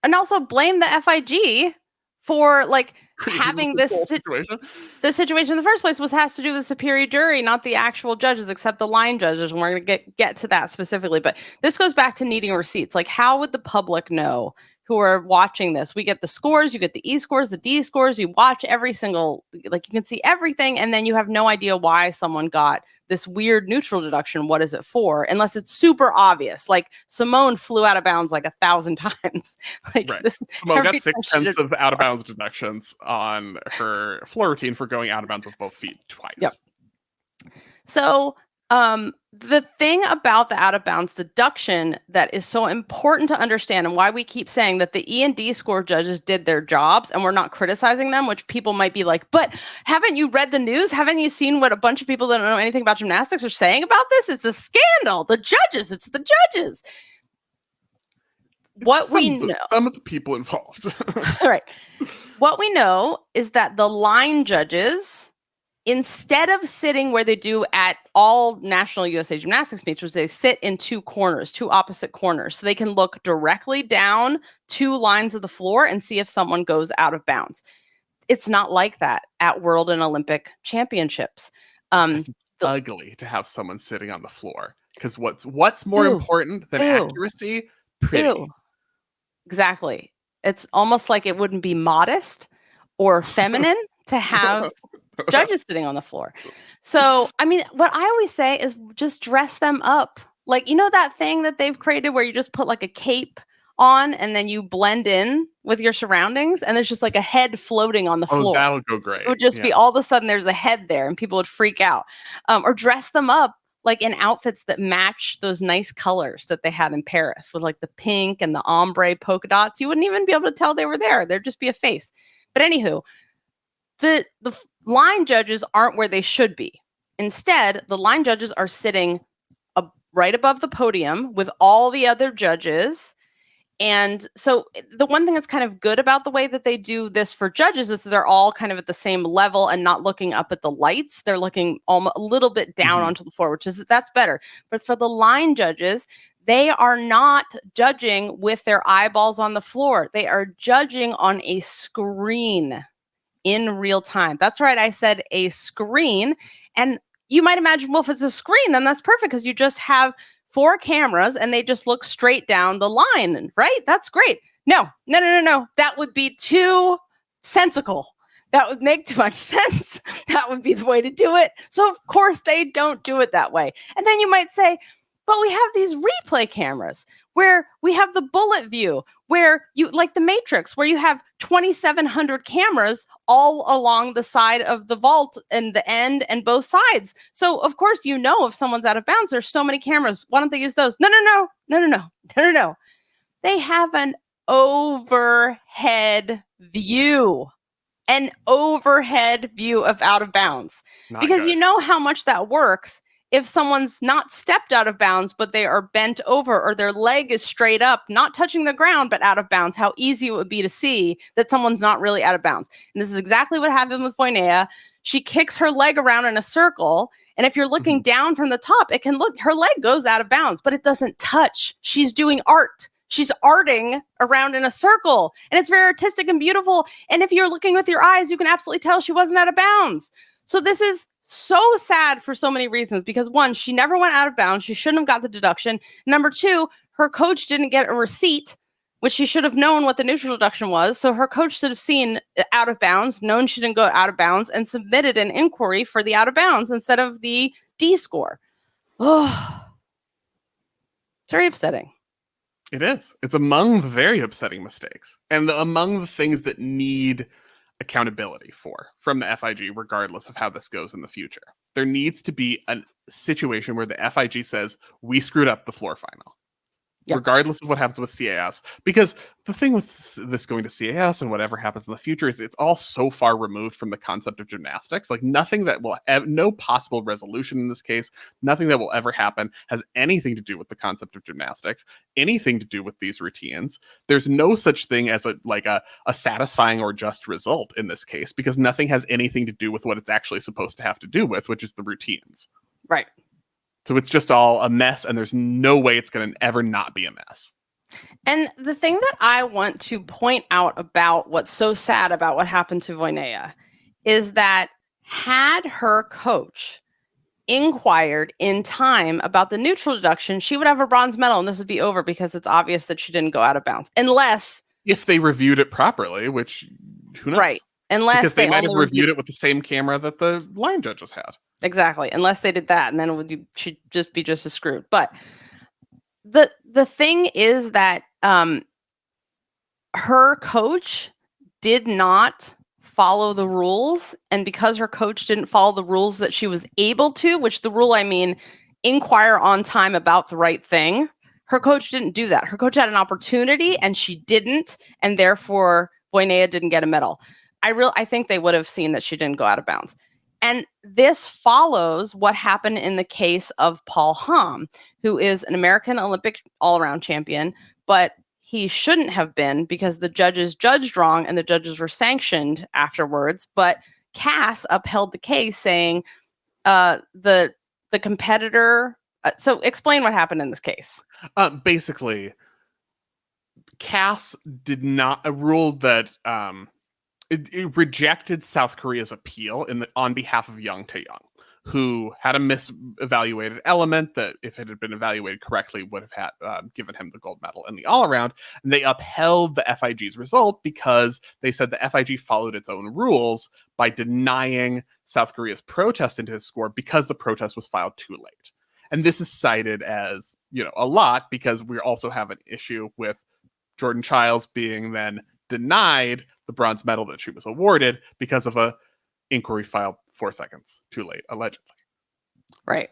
And also blame the FIG for like having this situation. The situation in the first place has to do with the superior jury, not the actual judges, except the line judges. And we're going to get to that specifically. But this goes back to needing receipts. Like, how would the public know who are watching this? We get the scores, you get the E scores, the D scores, you watch every single, like you can see everything. And then you have no idea why someone got this weird neutral deduction. What is it for? Unless it's super obvious. Like Simone flew out of bounds like 1,000 times. Like right. this, Simone got 6/10 of out of bounds deductions on her floor routine for going out of bounds with both feet twice. Yep. So the thing about the out of bounds deduction that is so important to understand, and why we keep saying that the E and D score judges did their jobs and we're not criticizing them, which people might be like, but haven't you read the news? Haven't you seen what a bunch of people that don't know anything about gymnastics are saying about this? It's a scandal. The judges, it's the judges. Some of the people involved. Right. What we know is that the line judges, instead of sitting where they do at all national USA gymnastics meets, which they sit in two opposite corners, so they can look directly down 2 lines of the floor and see if someone goes out of bounds. It's not like that at World and Olympic Championships. It's ugly to have someone sitting on the floor, because what's more important than accuracy? Pretty. Exactly. It's almost like it wouldn't be modest or feminine to have judges sitting on the floor. So, I mean, what I always say is just dress them up. Like, you know that thing that they've created where you just put like a cape on and then you blend in with your surroundings and there's just like a head floating on the floor. Oh, that'll go great. It would just be all of a sudden there's a head there and people would freak out. Or dress them up like in outfits that match those nice colors that they had in Paris with like the pink and the ombre polka dots. You wouldn't even be able to tell they were there. There'd just be a face. But anywho, the line judges aren't where they should be. Instead, the line judges are sitting right above the podium with all the other judges. And so the one thing that's kind of good about the way that they do this for judges is they're all kind of at the same level and not looking up at the lights. They're looking almost a little bit down onto the floor, that's better. But for the line judges, they are not judging with their eyeballs on the floor. They are judging on a screen in real time. That's right. I said a screen. And you might imagine, well, if it's a screen, then that's perfect because you just have 4 cameras and they just look straight down the line, right? That's great. No. That would be too sensical. That would make too much sense. That would be the way to do it. So of course they don't do it that way. And then you might say, but we have these replay cameras where we have the bullet view, where you, like the Matrix, where you have 2,700 cameras all along the side of the vault and the end and both sides. So of course, if someone's out of bounds, there's so many cameras. Why don't they use those? No. They have an overhead view. An overhead view of out of bounds. Because you know how much that works if someone's not stepped out of bounds, but they are bent over or their leg is straight up, not touching the ground, but out of bounds, how easy it would be to see that someone's not really out of bounds. And this is exactly what happened with Voinea. She kicks her leg around in a circle. And if you're looking down from the top, it can look, her leg goes out of bounds, but it doesn't touch. She's doing art. She's arting around in a circle. And it's very artistic and beautiful. And if you're looking with your eyes, you can absolutely tell she wasn't out of bounds. So this is so sad for so many reasons, because 1, she never went out of bounds. She shouldn't have got the deduction. Number 2, her coach didn't get a receipt, which she should have known what the neutral deduction was. So her coach should have seen out of bounds, known she didn't go out of bounds, and submitted an inquiry for the out of bounds instead of the D score. Oh, it's very upsetting. It is. It's among the very upsetting mistakes and among the things that need accountability from the FIG, regardless of how this goes in the future. There needs to be a situation where the FIG says, we screwed up the floor final. regardless of what happens with CAS. Because the thing with this going to CAS and whatever happens in the future is it's all so far removed from the concept of gymnastics. Like nothing that will no possible resolution in this case, nothing that will ever happen has anything to do with the concept of gymnastics, anything to do with these routines. There's no such thing as a satisfying or just result in this case, because nothing has anything to do with what it's actually supposed to have to do with, which is the routines. Right. So it's just all a mess, and there's no way it's going to ever not be a mess. And the thing that I want to point out about what's so sad about what happened to Voinea is that had her coach inquired in time about the neutral deduction, she would have a bronze medal, and this would be over because it's obvious that she didn't go out of bounds. Unless... if they reviewed it properly, which who knows? Right. Unless because they might have reviewed it with the same camera that the line judges had. Exactly. Unless they did that, and then she'd just be just as screwed. But the thing is that her coach did not follow the rules, and because her coach didn't follow the rules that she was able to, which the rule, I mean, inquire on time about the right thing, her coach didn't do that. Her coach had an opportunity, and she didn't, and therefore Voinea didn't get a medal. I think they would have seen that she didn't go out of bounds. And this follows what happened in the case of Paul Hamm, who is an American Olympic all-around champion, but he shouldn't have been because the judges judged wrong and the judges were sanctioned afterwards. But CAS upheld the case, saying the competitor. So explain what happened in this case. Basically, CAS did not ruled that it rejected South Korea's appeal on behalf of Young Tae-young, who had a misevaluated element that, if it had been evaluated correctly, would have had given him the gold medal in the all-around. And they upheld the FIG's result because they said the FIG followed its own rules by denying South Korea's protest into his score because the protest was filed too late. And this is cited as, a lot because we also have an issue with Jordan Chiles being then denied the bronze medal that she was awarded because of a inquiry filed 4 seconds too late, allegedly. Right.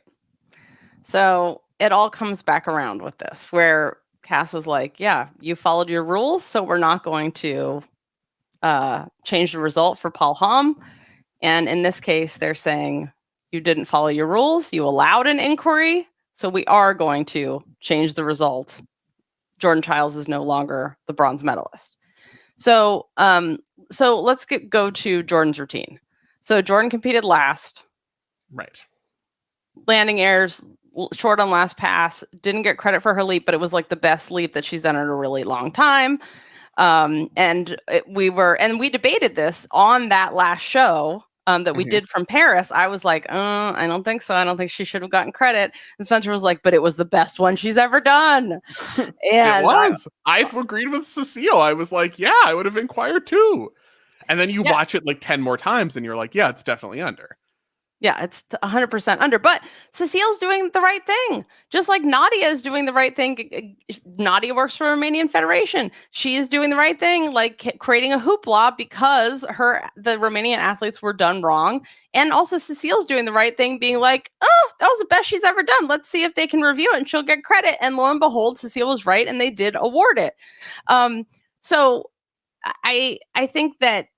So it all comes back around with this, where CAS was like, yeah, you followed your rules, so we're not going to change the result for Paul Hamm. And in this case, they're saying you didn't follow your rules, you allowed an inquiry, so we are going to change the result. Jordan Chiles is no longer the bronze medalist. So let's go to Jordan's routine. So Jordan competed last. Right. Landing errors, short on last pass, didn't get credit for her leap, but it was like the best leap that she's done in a really long time. We debated this on that last show that we did from Paris. I was like, I don't think so. I don't think she should have gotten credit. And Spencer was like, but it was the best one she's ever done. And it was. I agreed with Cecile. I was like, yeah, I would have inquired too. And then you watch it like 10 more times and you're like, yeah, it's definitely under. Yeah, it's 100% under. But Cecile's doing the right thing. Just like Nadia is doing the right thing. Nadia works for the Romanian Federation. She is doing the right thing, like creating a hoopla because the Romanian athletes were done wrong. And also Cecile's doing the right thing, being like, oh, that was the best she's ever done. Let's see if they can review it and she'll get credit. And lo and behold, Cecile was right and they did award it. So I think that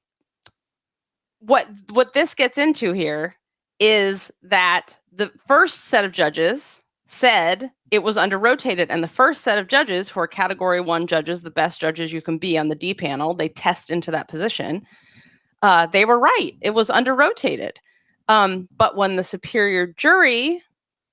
what this gets into here is that the first set of judges said it was under-rotated, and the first set of judges, who are Category 1 judges, the best judges you can be on the D panel, they test into that position, they were right. It was under-rotated. But when the superior jury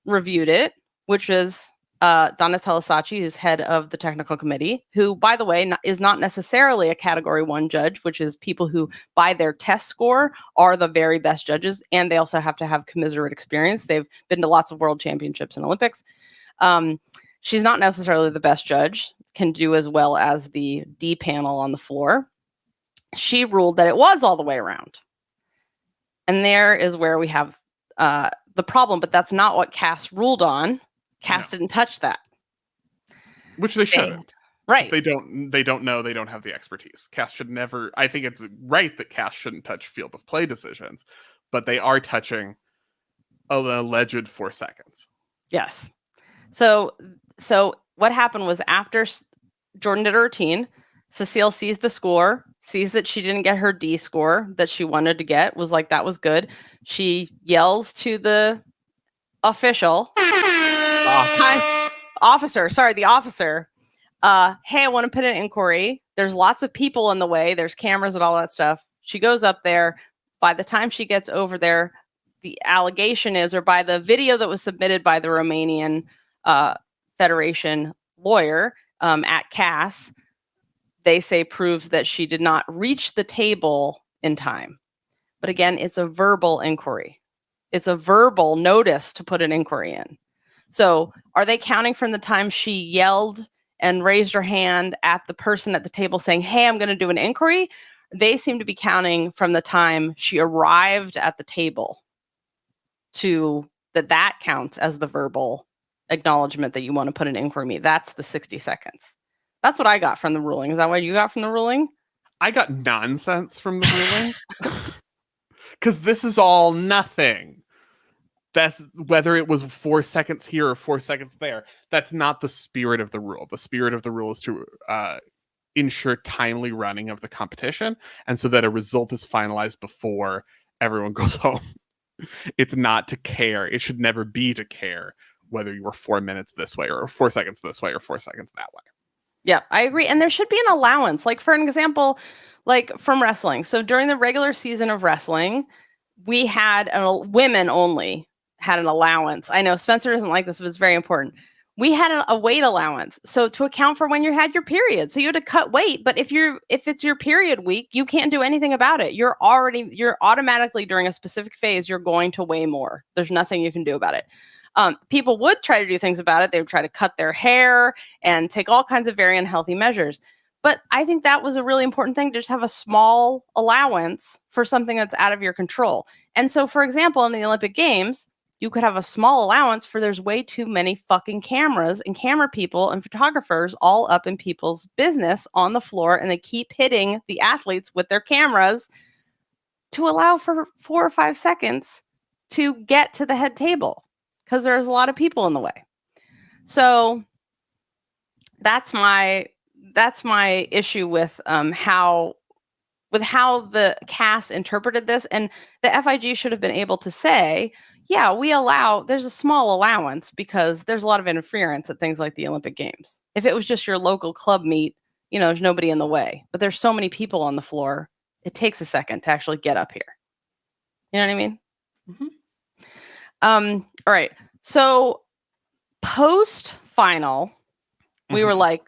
reviewed it, which is Donatella Sacchi, who's head of the technical committee, who, by the way, is not necessarily a Category 1 judge, which is people who, by their test score, are the very best judges, and they also have to have commiserate experience. They've been to lots of world championships and Olympics. She's not necessarily the best judge, can do as well as the D panel on the floor. She ruled that it was all the way around. And there is where we have the problem, but that's not what CAS ruled on. CAS didn't touch that, which they shouldn't. Right? They don't know. They don't have the expertise. CAS should never. I think it's right that CAS shouldn't touch field of play decisions, but they are touching an alleged 4 seconds. Yes. So what happened was after Jordan did her routine, Cecile sees the score, sees that she didn't get her D score that she wanted to get, was like, that was good. She yells to the official, the officer, hey, I want to put an inquiry. There's lots of people in the way. There's cameras and all that stuff. She goes up there. By the time she gets over there, the allegation is, or by the video that was submitted by the Romanian Federation lawyer at CAS, they say proves that she did not reach the table in time. But again, it's a verbal inquiry. It's a verbal notice to put an inquiry in. So are they counting from the time she yelled and raised her hand at the person at the table saying, hey, I'm going to do an inquiry? They seem to be counting from the time she arrived at the table to that counts as the verbal acknowledgement that you want to put an inquiry me. That's the 60 seconds. That's what I got from the ruling. Is that what you got from the ruling? I got nonsense from the ruling. Because this is all nothing. That's whether it was 4 seconds here or 4 seconds there. That's not the spirit of the rule. The spirit of the rule is to ensure timely running of the competition, and so that a result is finalized before everyone goes home. It's not to care. It should never be to care whether you were 4 minutes this way or 4 seconds this way or 4 seconds that way. Yeah, I agree. And there should be an allowance. Like, for an example, like from wrestling. So during the regular season of wrestling, we had women only had an allowance. I know Spencer doesn't like this, but it's very important. We had a weight allowance. So to account for when you had your period. So you had to cut weight. But if it's your period week, you can't do anything about it. You're automatically during a specific phase, you're going to weigh more. There's nothing you can do about it. People would try to do things about it. They would try to cut their hair and take all kinds of very unhealthy measures. But I think that was a really important thing to just have a small allowance for something that's out of your control. And so, for example, in the Olympic Games, you could have a small allowance for there's way too many fucking cameras and camera people and photographers all up in people's business on the floor. And they keep hitting the athletes with their cameras to allow for 4 or 5 seconds to get to the head table, because there's a lot of people in the way. So that's my issue with how the CAS interpreted this. And the FIG should have been able to say, yeah, there's a small allowance because there's a lot of interference at things like the Olympic Games. If it was just your local club meet, there's nobody in the way. But there's so many people on the floor, it takes a second to actually get up here. You know what I mean? Mm-hmm. All right. So post-final, we were like,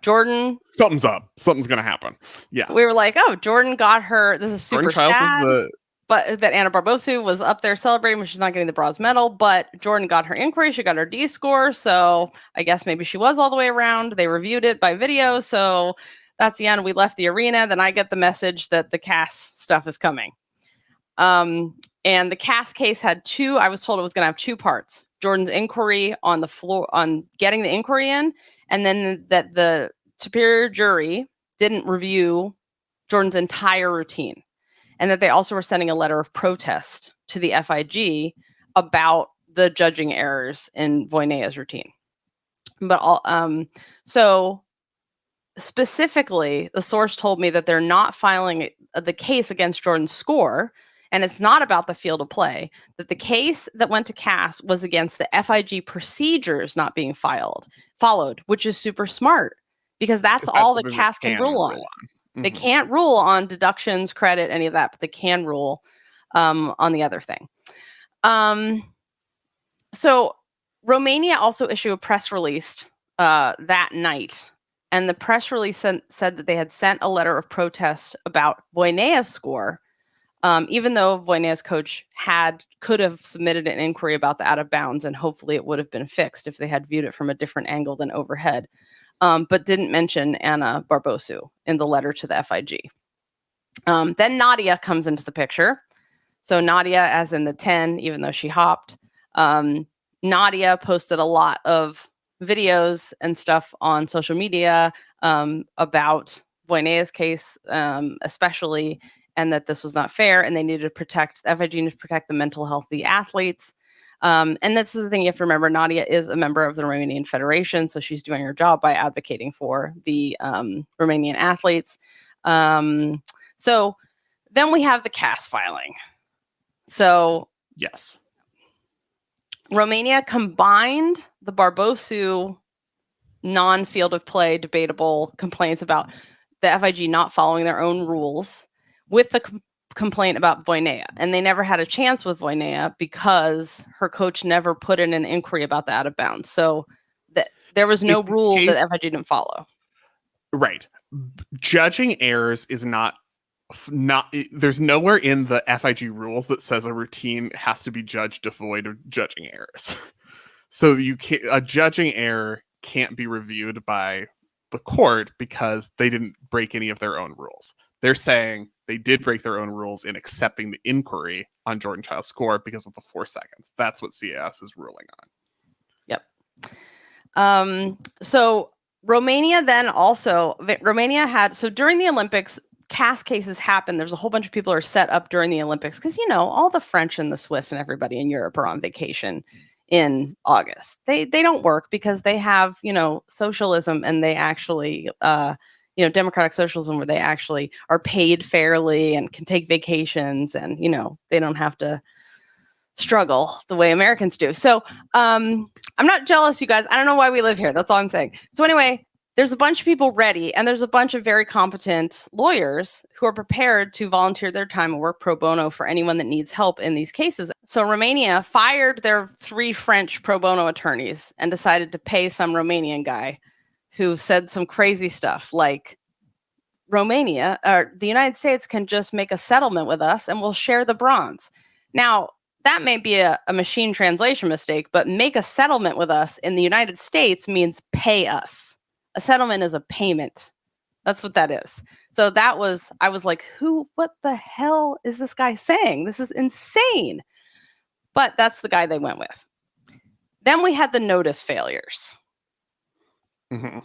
Jordan, something's up. Something's gonna happen. Yeah, we were like, oh, Jordan got her. This is super sad. But that Anna Barbosu was up there celebrating, but she's not getting the bronze medal. But Jordan got her inquiry. She got her D score. So I guess maybe she was all the way around. They reviewed it by video. So that's the end. We left the arena. Then I get the message that the CAS stuff is coming. And the CAS case had I was told it was going to have 2 parts. Jordan's inquiry on the floor, on getting the inquiry in, and then that the superior jury didn't review Jordan's entire routine, and that they also were sending a letter of protest to the FIG about the judging errors in Voinea's routine. But so specifically, the source told me that they're not filing the case against Jordan's score. And it's not about the field of play, that the case that went to CAS was against the FIG procedures not being followed, which is super smart, because that's all that CAS can rule on. Mm-hmm. They can't rule on deductions, credit, any of that, but they can rule on the other thing. So Romania also issued a press release that night. And the press release said that they had sent a letter of protest about Voinea's score, even though Voinea's coach could have submitted an inquiry about the out of bounds, and hopefully it would have been fixed if they had viewed it from a different angle than overhead, but didn't mention Anna Barbosu in the letter to the FIG. Then Nadia comes into the picture. So Nadia, as in the 10, even though she hopped, Nadia posted a lot of videos and stuff on social media about Voinea's case, especially, and that this was not fair, and they needed to FIG needed to protect the mental health of the athletes. And that's the thing you have to remember. Nadia is a member of the Romanian Federation, so she's doing her job by advocating for the Romanian athletes. So then we have the CAS filing. So yes, Romania combined the Barbosu non-field of play debatable complaints about the FIG not following their own rules with the complaint about Voinea. And they never had a chance with Voinea because her coach never put in an inquiry about the out of bounds. So there was no rule that FIG didn't follow. Right. Judging errors is not there's nowhere in the FIG rules that says a routine has to be judged devoid of judging errors. So a judging error can't be reviewed by the court because they didn't break any of their own rules. They're saying they did break their own rules in accepting the inquiry on Jordan Chiles' score because of the 4 seconds. That's what CAS is ruling on. Yep. So Romania had, so during the Olympics, CAS cases happen. There's a whole bunch of people who are set up during the Olympics because, all the French and the Swiss and everybody in Europe are on vacation in August. They don't work because they have, socialism, and they actually, democratic socialism, where they actually are paid fairly and can take vacations, and, they don't have to struggle the way Americans do. So I'm not jealous, you guys. I don't know why we live here. That's all I'm saying. So anyway, there's a bunch of people ready, and there's a bunch of very competent lawyers who are prepared to volunteer their time and work pro bono for anyone that needs help in these cases. So Romania fired their 3 French pro bono attorneys and decided to pay some Romanian guy who said some crazy stuff like, Romania or the United States can just make a settlement with us and we'll share the bronze. Now, that may be a machine translation mistake, but make a settlement with us in the United States means pay us. A settlement is a payment. That's what that is. So I was like, what the hell is this guy saying? This is insane. But that's the guy they went with. Then we had the notice failures. Mm-hmm.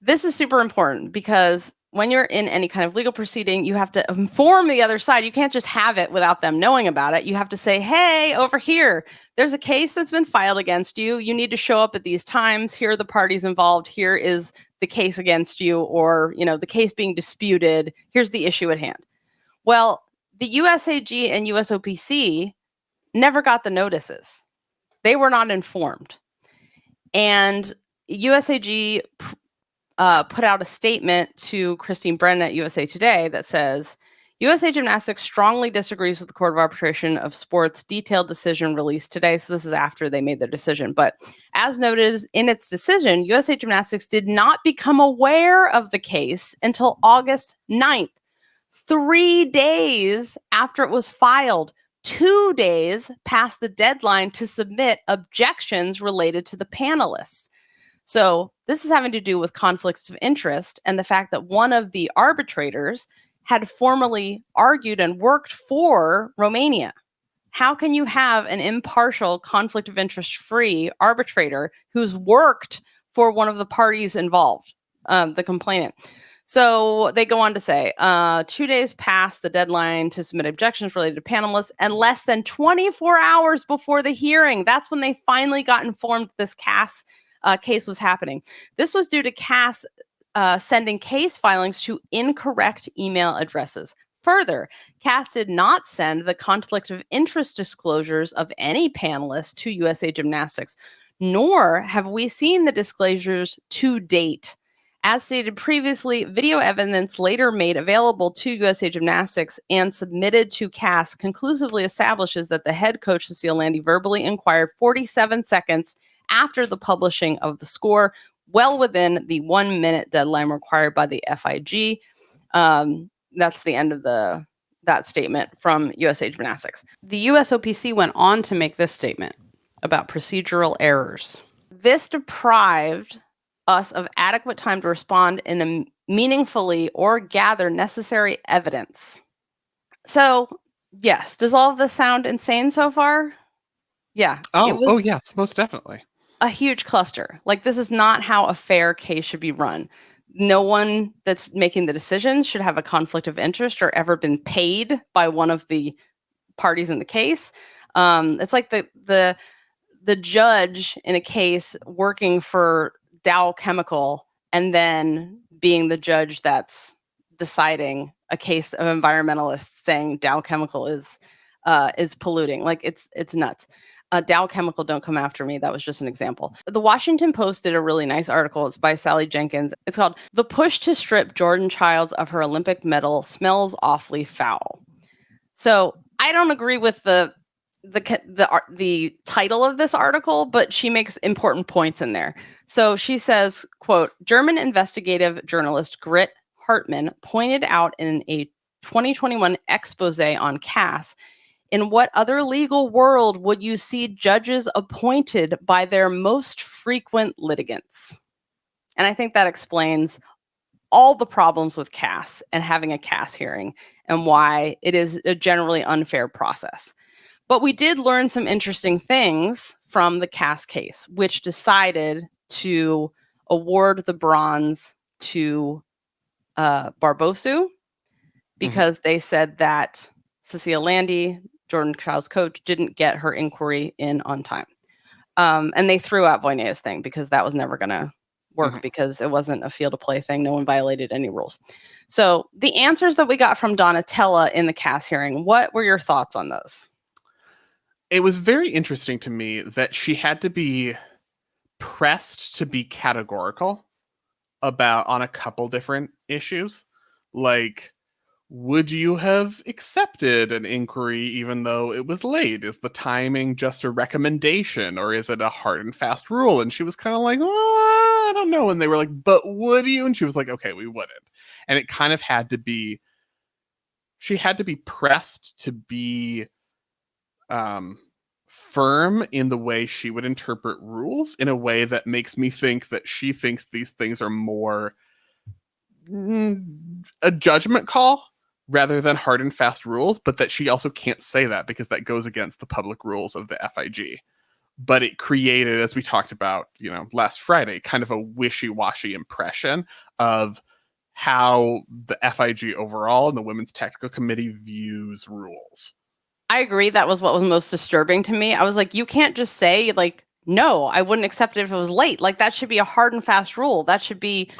This is super important because when you're in any kind of legal proceeding, you have to inform the other side. You can't just have it without them knowing about it. You have to say, hey, over here, there's a case that's been filed against you. You need to show up at these times. Here are the parties involved. Here is the case against you, or, the case being disputed. Here's the issue at hand. Well, the USAG and USOPC never got the notices. They were not informed. And USAG put out a statement to Christine Brennan at USA Today that says, USA Gymnastics strongly disagrees with the Court of Arbitration of Sport's detailed decision released today. So this is after they made their decision. But as noted in its decision, USA Gymnastics did not become aware of the case until August 9th, 3 days after it was filed, 2 days past the deadline to submit objections related to the panelists. So this is having to do with conflicts of interest and the fact that one of the arbitrators had formally argued and worked for Romania. How can you have an impartial, conflict of interest free arbitrator who's worked for one of the parties involved, the complainant? So they go on to say, 2 days past the deadline to submit objections related to panelists and less than 24 hours before the hearing. That's when they finally got informed this CAS case was happening. This was due to CAS sending case filings to incorrect email addresses. Further, CAS did not send the conflict of interest disclosures of any panelists to USA Gymnastics, nor have we seen the disclosures to date. As stated previously, video evidence later made available to USA Gymnastics and submitted to CAS conclusively establishes that the head coach, Cecile Landy, verbally inquired 47 seconds after the publishing of the score, well within the 1 minute deadline required by the FIG. That's the end of that statement from USA Gymnastics. The USOPC went on to make this statement about procedural errors. This deprived us of adequate time to respond in a meaningfully or gather necessary evidence. So, yes, does all of this sound insane so far? Yeah. Oh, yes, most definitely. A huge cluster. Like, this is not how a fair case should be run. No one that's making the decisions should have a conflict of interest or ever been paid by one of the parties in the case. It's like the judge in a case working for Dow Chemical and then being the judge that's deciding a case of environmentalists saying Dow Chemical is polluting. Like it's nuts. Dow Chemical, don't come after me. That was just an example. The Washington Post did a really nice article. It's by Sally Jenkins. It's called "The Push to Strip Jordan Chiles of Her Olympic Medal Smells Awfully Foul." So I don't agree with the title of this article, but she makes important points in there. So she says, quote, German investigative journalist Grit Hartmann pointed out in a 2021 expose on CAS, in what other legal world would you see judges appointed by their most frequent litigants? And I think that explains all the problems with CAS and having a CAS hearing and why it is a generally unfair process. But we did learn some interesting things from the CAS case, which decided to award the bronze to Barbosu because they said that Cecilia Landy, Jordan Chiles' coach, didn't get her inquiry in on time. And they threw out Voinea's thing because that was never going to work because it wasn't a field of play thing. No one violated any rules. So the answers that we got from Donatella in the CAS hearing, what were your thoughts on those? It was very interesting to me that she had to be pressed to be categorical on a couple different issues. Like, would you have accepted an inquiry even though it was late? Is the timing just a recommendation or is it a hard and fast rule? And she was kind of like, oh, I don't know. And they were like, but would you? And she was like, okay, we wouldn't. And it kind of had to be, she had to be pressed to be firm in the way she would interpret rules in a way that makes me think that she thinks these things are more a judgment call rather than hard and fast rules, but that she also can't say that because that goes against the public rules of the FIG. But it created, as we talked about, last Friday, kind of a wishy-washy impression of how the FIG overall and the Women's Technical Committee views rules. I agree. That was what was most disturbing to me. I was like, you can't just say, like, no, I wouldn't accept it if it was late. Like, that should be a hard and fast rule. That should be,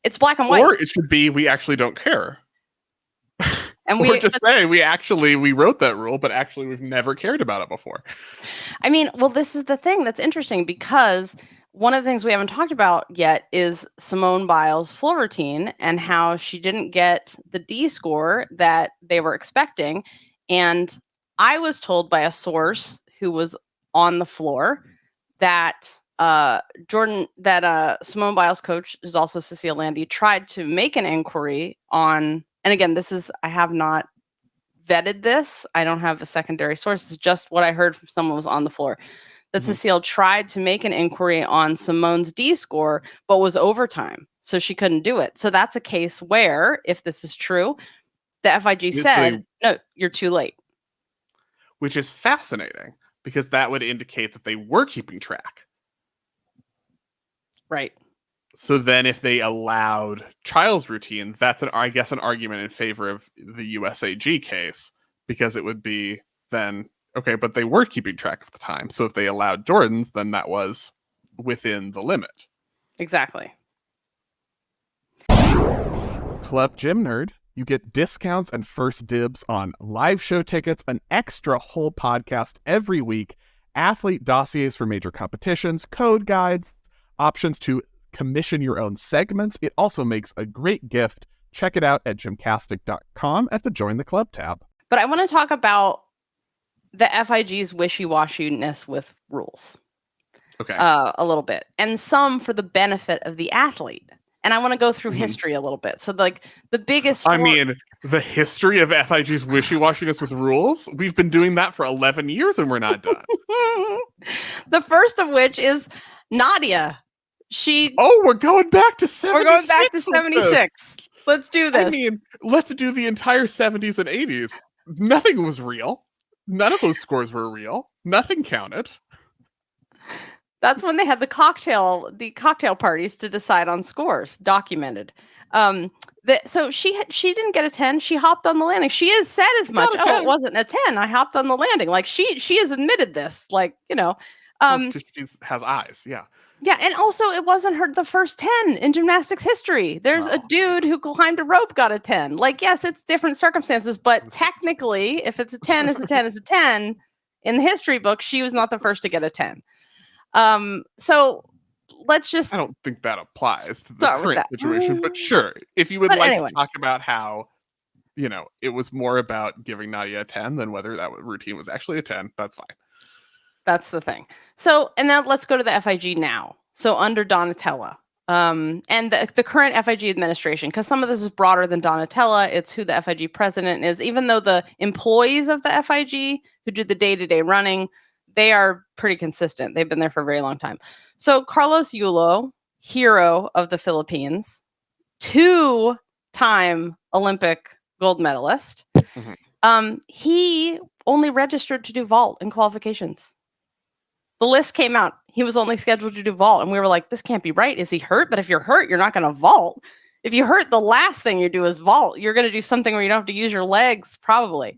it's black and white. Or it should be, we actually don't care. And we just say we wrote that rule, but actually we've never cared about it before. I mean, well, this is the thing that's interesting because one of the things we haven't talked about yet is Simone Biles' floor routine and how she didn't get the D score that they were expecting. And I was told by a source who was on the floor that Simone Biles' coach, who's also Cecilia Landy, tried to make an inquiry on, and again, I have not vetted this. I don't have a secondary source. It's just what I heard from someone who was on the floor. That Cecile tried to make an inquiry on Simone's D score, but was overtime. So she couldn't do it. So that's a case where, if this is true, the FIG said, no, you're too late. Which is fascinating because that would indicate that they were keeping track. Right. So then if they allowed Chiles' routine, that's an argument in favor of the USAG case because it would be then, okay, but they were keeping track of the time. So if they allowed Jordan's, then that was within the limit. Exactly. Club Gym Nerd, you get discounts and first dibs on live show tickets, an extra whole podcast every week, athlete dossiers for major competitions, code guides, options to commission your own segments. It also makes a great gift. Check it out at gymcastic.com at the Join the Club tab. But I want to talk about the FIG's wishy-washiness with rules. Okay. A little bit. And some for the benefit of the athlete. And I want to go through history a little bit. So, like, the biggest I mean, the history of FIG's wishy-washiness with rules? We've been doing that for 11 years and we're not done. The first of which is Nadia. We're going back to 76. We're going back to 76. Let's do this. I mean, let's do the entire 70s and 80s. Nothing was real. None of those scores were real. Nothing counted. That's when they had the cocktail parties to decide on scores, documented. So she didn't get a 10. She hopped on the landing. She has said as much. Oh, it wasn't a 10. I hopped on the landing. Like she has admitted this. Like, because she has eyes. Yeah. Yeah, and also it wasn't the first 10 in gymnastics history. There's a dude who climbed a rope got a 10. Like, yes, it's different circumstances, but technically, if it's a 10, it's a 10, it's a 10. In the history book, she was not the first to get a 10. So let's just... I don't think that applies to the current situation, but sure. If you would to talk about how, it was more about giving Nadia a 10 than whether that routine was actually a 10, that's fine. That's the thing. So, and now let's go to the FIG now. So under Donatella, and the current FIG administration, because some of this is broader than Donatella, it's who the FIG president is, even though the employees of the FIG who do the day-to-day running, they are pretty consistent. They've been there for a very long time. So Carlos Yulo, hero of the Philippines, 2-time Olympic gold medalist, he only registered to do vault in qualifications. The list came out. He was only scheduled to do vault. And we were like, this can't be right. Is he hurt? But if you're hurt, you're not going to vault. If you hurt, the last thing you do is vault. You're going to do something where you don't have to use your legs, probably.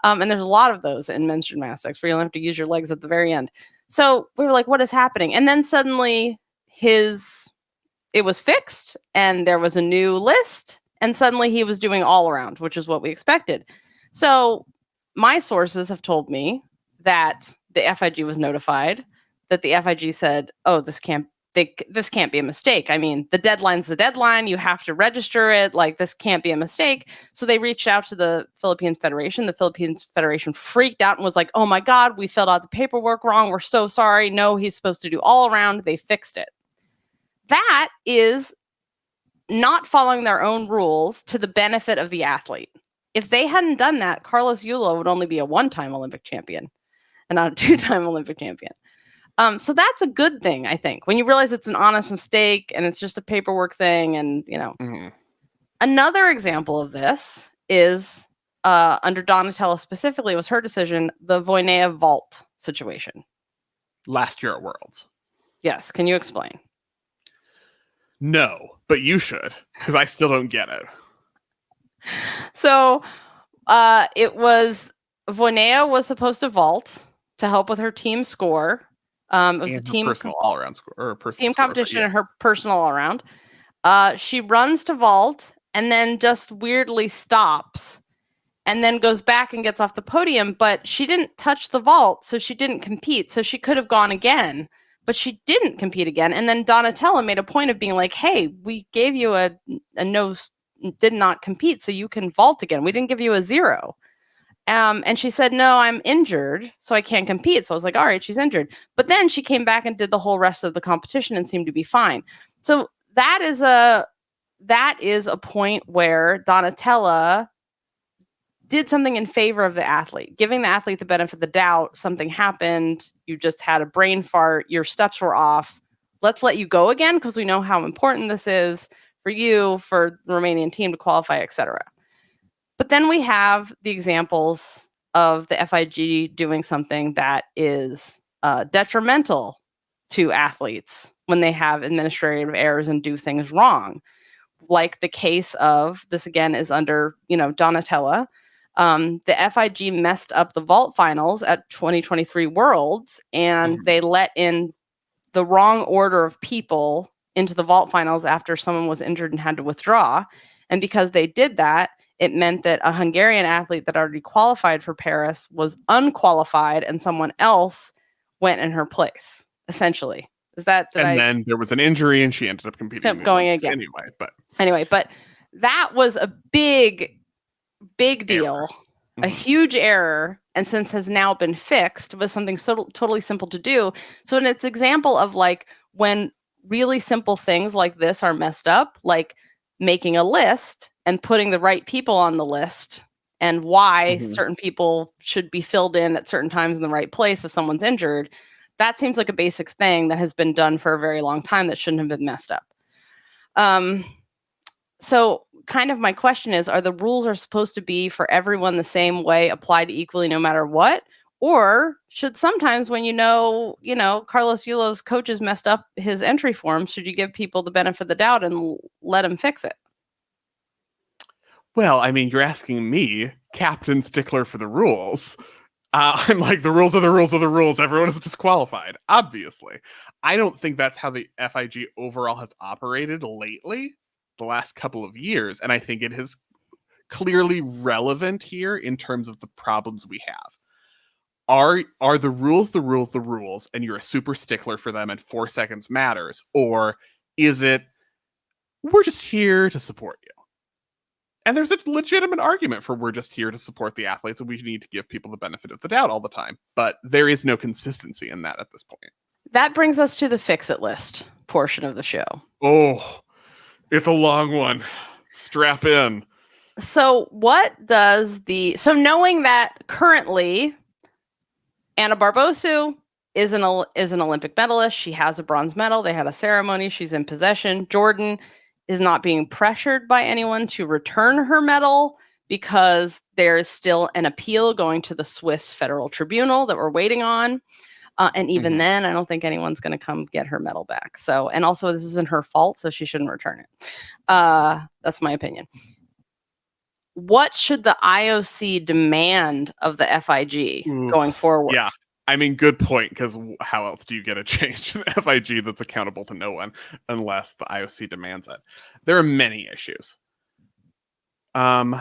And there's a lot of those in men's gymnastics where you don't have to use your legs at the very end. So we were like, what is happening? And then suddenly it was fixed and there was a new list. And suddenly he was doing all around, which is what we expected. So my sources have told me that the FIG was notified, that the FIG said, oh, this can't be a mistake. I mean, the deadline's the deadline. You have to register it. Like, this can't be a mistake. So they reached out to the Philippines Federation. The Philippines Federation freaked out and was like, oh my God, we filled out the paperwork wrong. We're so sorry. No, he's supposed to do all around. They fixed it. That is not following their own rules to the benefit of the athlete. If they hadn't done that, Carlos Yulo would only be a 1-time Olympic champion and not a 2-time Olympic champion. So that's a good thing, I think, when you realize it's an honest mistake and it's just a paperwork thing. And, Another example of this is under Donatella specifically was her decision, the Voinea vault situation. Last year at Worlds. Yes. Can you explain? No, but you should, because I still don't get it. So it was Voinea was supposed to vault to help with her team score. It was a team personal all-around score or personal team competition and her personal all-around. She runs to vault and then just weirdly stops and then goes back and gets off the podium, but she didn't touch the vault, so she didn't compete. So she could have gone again, but she didn't compete again. And then Donatella made a point of being like, hey, we gave you a no, did not compete, so you can vault again. We didn't give you a 0. And she said, no, I'm injured, so I can't compete. So I was like, all right, she's injured. But then she came back and did the whole rest of the competition and seemed to be fine. So that is a point where Donatella did something in favor of the athlete, giving the athlete the benefit of the doubt. Something happened. You just had a brain fart. Your steps were off. Let's let you go again because we know how important this is for you, for the Romanian team to qualify, etc. But then we have the examples of the FIG doing something that is detrimental to athletes when they have administrative errors and do things wrong. Like the case of, this again is under, Donatella. The FIG messed up the vault finals at 2023 Worlds, and they let in the wrong order of people into the vault finals after someone was injured and had to withdraw. And because they did that, it meant that a Hungarian athlete that already qualified for Paris was unqualified and someone else went in her place, essentially. Then there was an injury and she ended up competing going again. Anyway, but that was a big deal, a huge error. And since has now been fixed, was something so totally simple to do. So it's an example of like when really simple things like this are messed up, like making a list and putting the right people on the list and why certain people should be filled in at certain times in the right place if someone's injured. That seems like a basic thing that has been done for a very long time that shouldn't have been messed up. So kind of my question is, are the rules are supposed to be for everyone the same way, applied equally no matter what? Or should sometimes when Carlos Yulo's coaches messed up his entry form, should you give people the benefit of the doubt and let him fix it? Well, I mean, you're asking me, captain stickler for the rules. I'm like, the rules are the rules are the rules. Everyone is disqualified, obviously. I don't think that's how the FIG overall has operated lately, the last couple of years. And I think it is clearly relevant here in terms of the problems we have. Are the rules the rules the rules, and you're a super stickler for them and 4 seconds matters? Or is it, we're just here to support you? And there's a legitimate argument for we're just here to support the athletes and we need to give people the benefit of the doubt all the time. But there is no consistency in that at this point. That brings us to the fix-it list portion of the show. Oh, it's a long one. Strap in. So knowing that currently Anna Barbosu is an Olympic medalist, she has a bronze medal, they had a ceremony, she's in possession. Jordan is not being pressured by anyone to return her medal because there is still an appeal going to the Swiss Federal Tribunal that we're waiting on. And even then, I don't think anyone's going to come get her medal back. So, and also this isn't her fault, so she shouldn't return it. That's my opinion. What should the IOC demand of the FIG going forward? Yeah. I mean, good point, because how else do you get a change to the FIG that's accountable to no one unless the IOC demands it? There are many issues.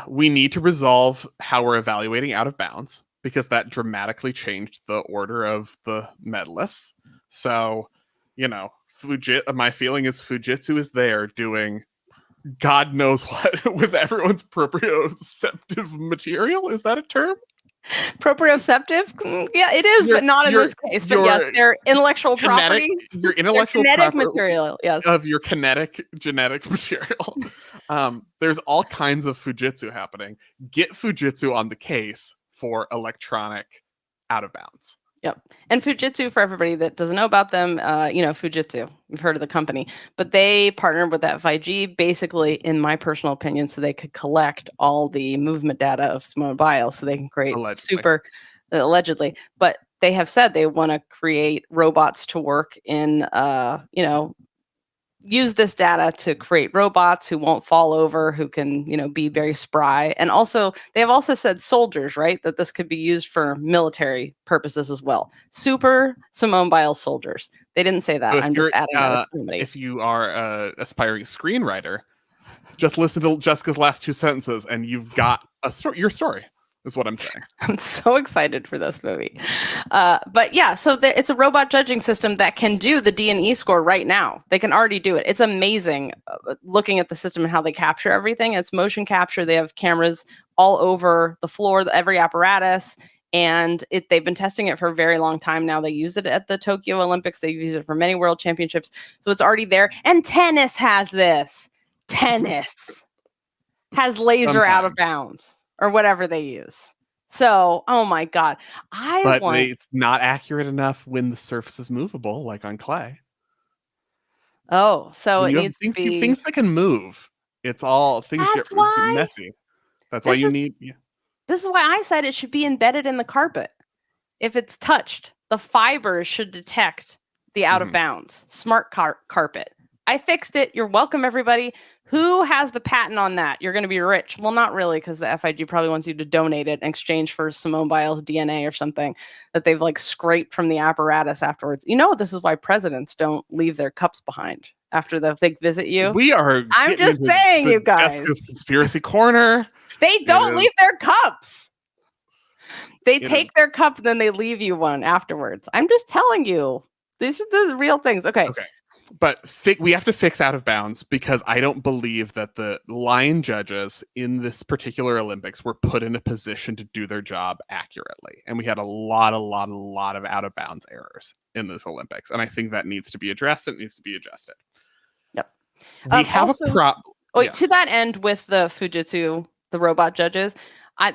We need to resolve how we're evaluating out of bounds, because that dramatically changed the order of the medalists. So, my feeling is Fujitsu is there doing God knows what with everyone's proprioceptive material. Is that a term? Proprioceptive? Yeah, it is, but not in this case. But yes, their intellectual property. Your intellectual kinetic material, yes. Of your kinetic genetic material. There's all kinds of Fujitsu happening. Get Fujitsu on the case for electronic out of bounds. Yep. And Fujitsu, for everybody that doesn't know about them, Fujitsu, you've heard of the company, but they partnered with that FIG basically, in my personal opinion, so they could collect all the movement data of Simone Biles so they can create allegedly, but they have said they want to create robots to work in, use this data to create robots who won't fall over, who can, be very spry. And also, they have also said soldiers, right? That this could be used for military purposes as well. Super Simone Biles soldiers. They didn't say that. So I'm just adding that as somebody. If you are an aspiring screenwriter, just listen to Jessica's last 2 sentences and you've got your story. Is what I'm saying. I'm so excited for this movie. But yeah, so it's a robot judging system that can do the D&E score right now. They can already do it. It's amazing looking at the system and how they capture everything. It's motion capture. They have cameras all over the floor, every apparatus. And they've been testing it for a very long time now. They use it at the Tokyo Olympics. They've used it for many world championships. So it's already there. And tennis has this. Tennis has laser out of bounds. Or whatever they use. So, oh my God. It's not accurate enough when the surface is movable, like on clay. Oh, so it needs to be... Things that can move. It's all... Things get messy. That's why you need... Yeah. This is why I said it should be embedded in the carpet. If it's touched, the fibers should detect the out of bounds. Smart carpet. I fixed it. You're welcome, everybody. Who has the patent on that? You're going to be rich. Well, not really, because the FIG probably wants you to donate it in exchange for Simone Biles DNA or something that they've scraped from the apparatus afterwards. This is why presidents don't leave their cups behind after they visit you. I'm just saying, you guys. Jessica's conspiracy corner. They don't leave their cups. They take their cup, then they leave you one afterwards. I'm just telling you. These are the real things. Okay. But we have to fix out of bounds, because I don't believe that the line judges in this particular Olympics were put in a position to do their job accurately. And we had a lot of out of bounds errors in this Olympics. And I think that needs to be addressed. It needs to be adjusted. Yep. We have a problem. To that end, with the Fujitsu, the robot judges,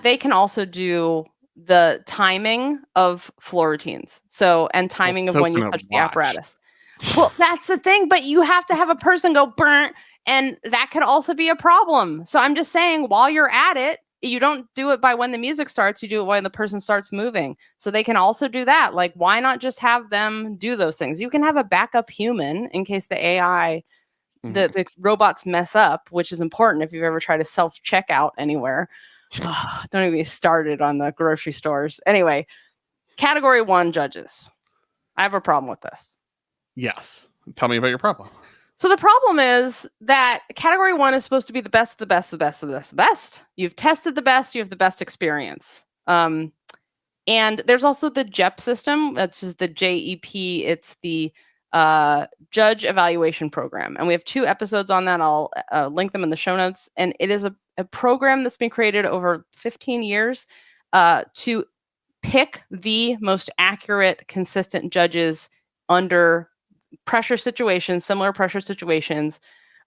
they can also do the timing of floor routines. And timing of when you touch the apparatus. Well, that's the thing, but you have to have a person go burnt, and that could also be a problem. So I'm just saying, while you're at it, you don't do it by when the music starts, you do it when the person starts moving. So they can also do that. Like, why not just have them do those things? You can have a backup human in case the AI, the robots mess up, which is important if you've ever tried to self-checkout anywhere. Don't even get started on the grocery stores. Anyway, category 1 judges. I have a problem with this. Yes. Tell me about your problem. So the problem is that category 1 is supposed to be the best of the best of the best of the best. You've tested the best, you have the best experience. And there's also the JEP system, that's just the JEP. It's the Judge Evaluation Program. And we have 2 episodes on that. I'll link them in the show notes. And it is a program that's been created over 15 years to pick the most accurate, consistent judges under pressure situations, similar pressure situations.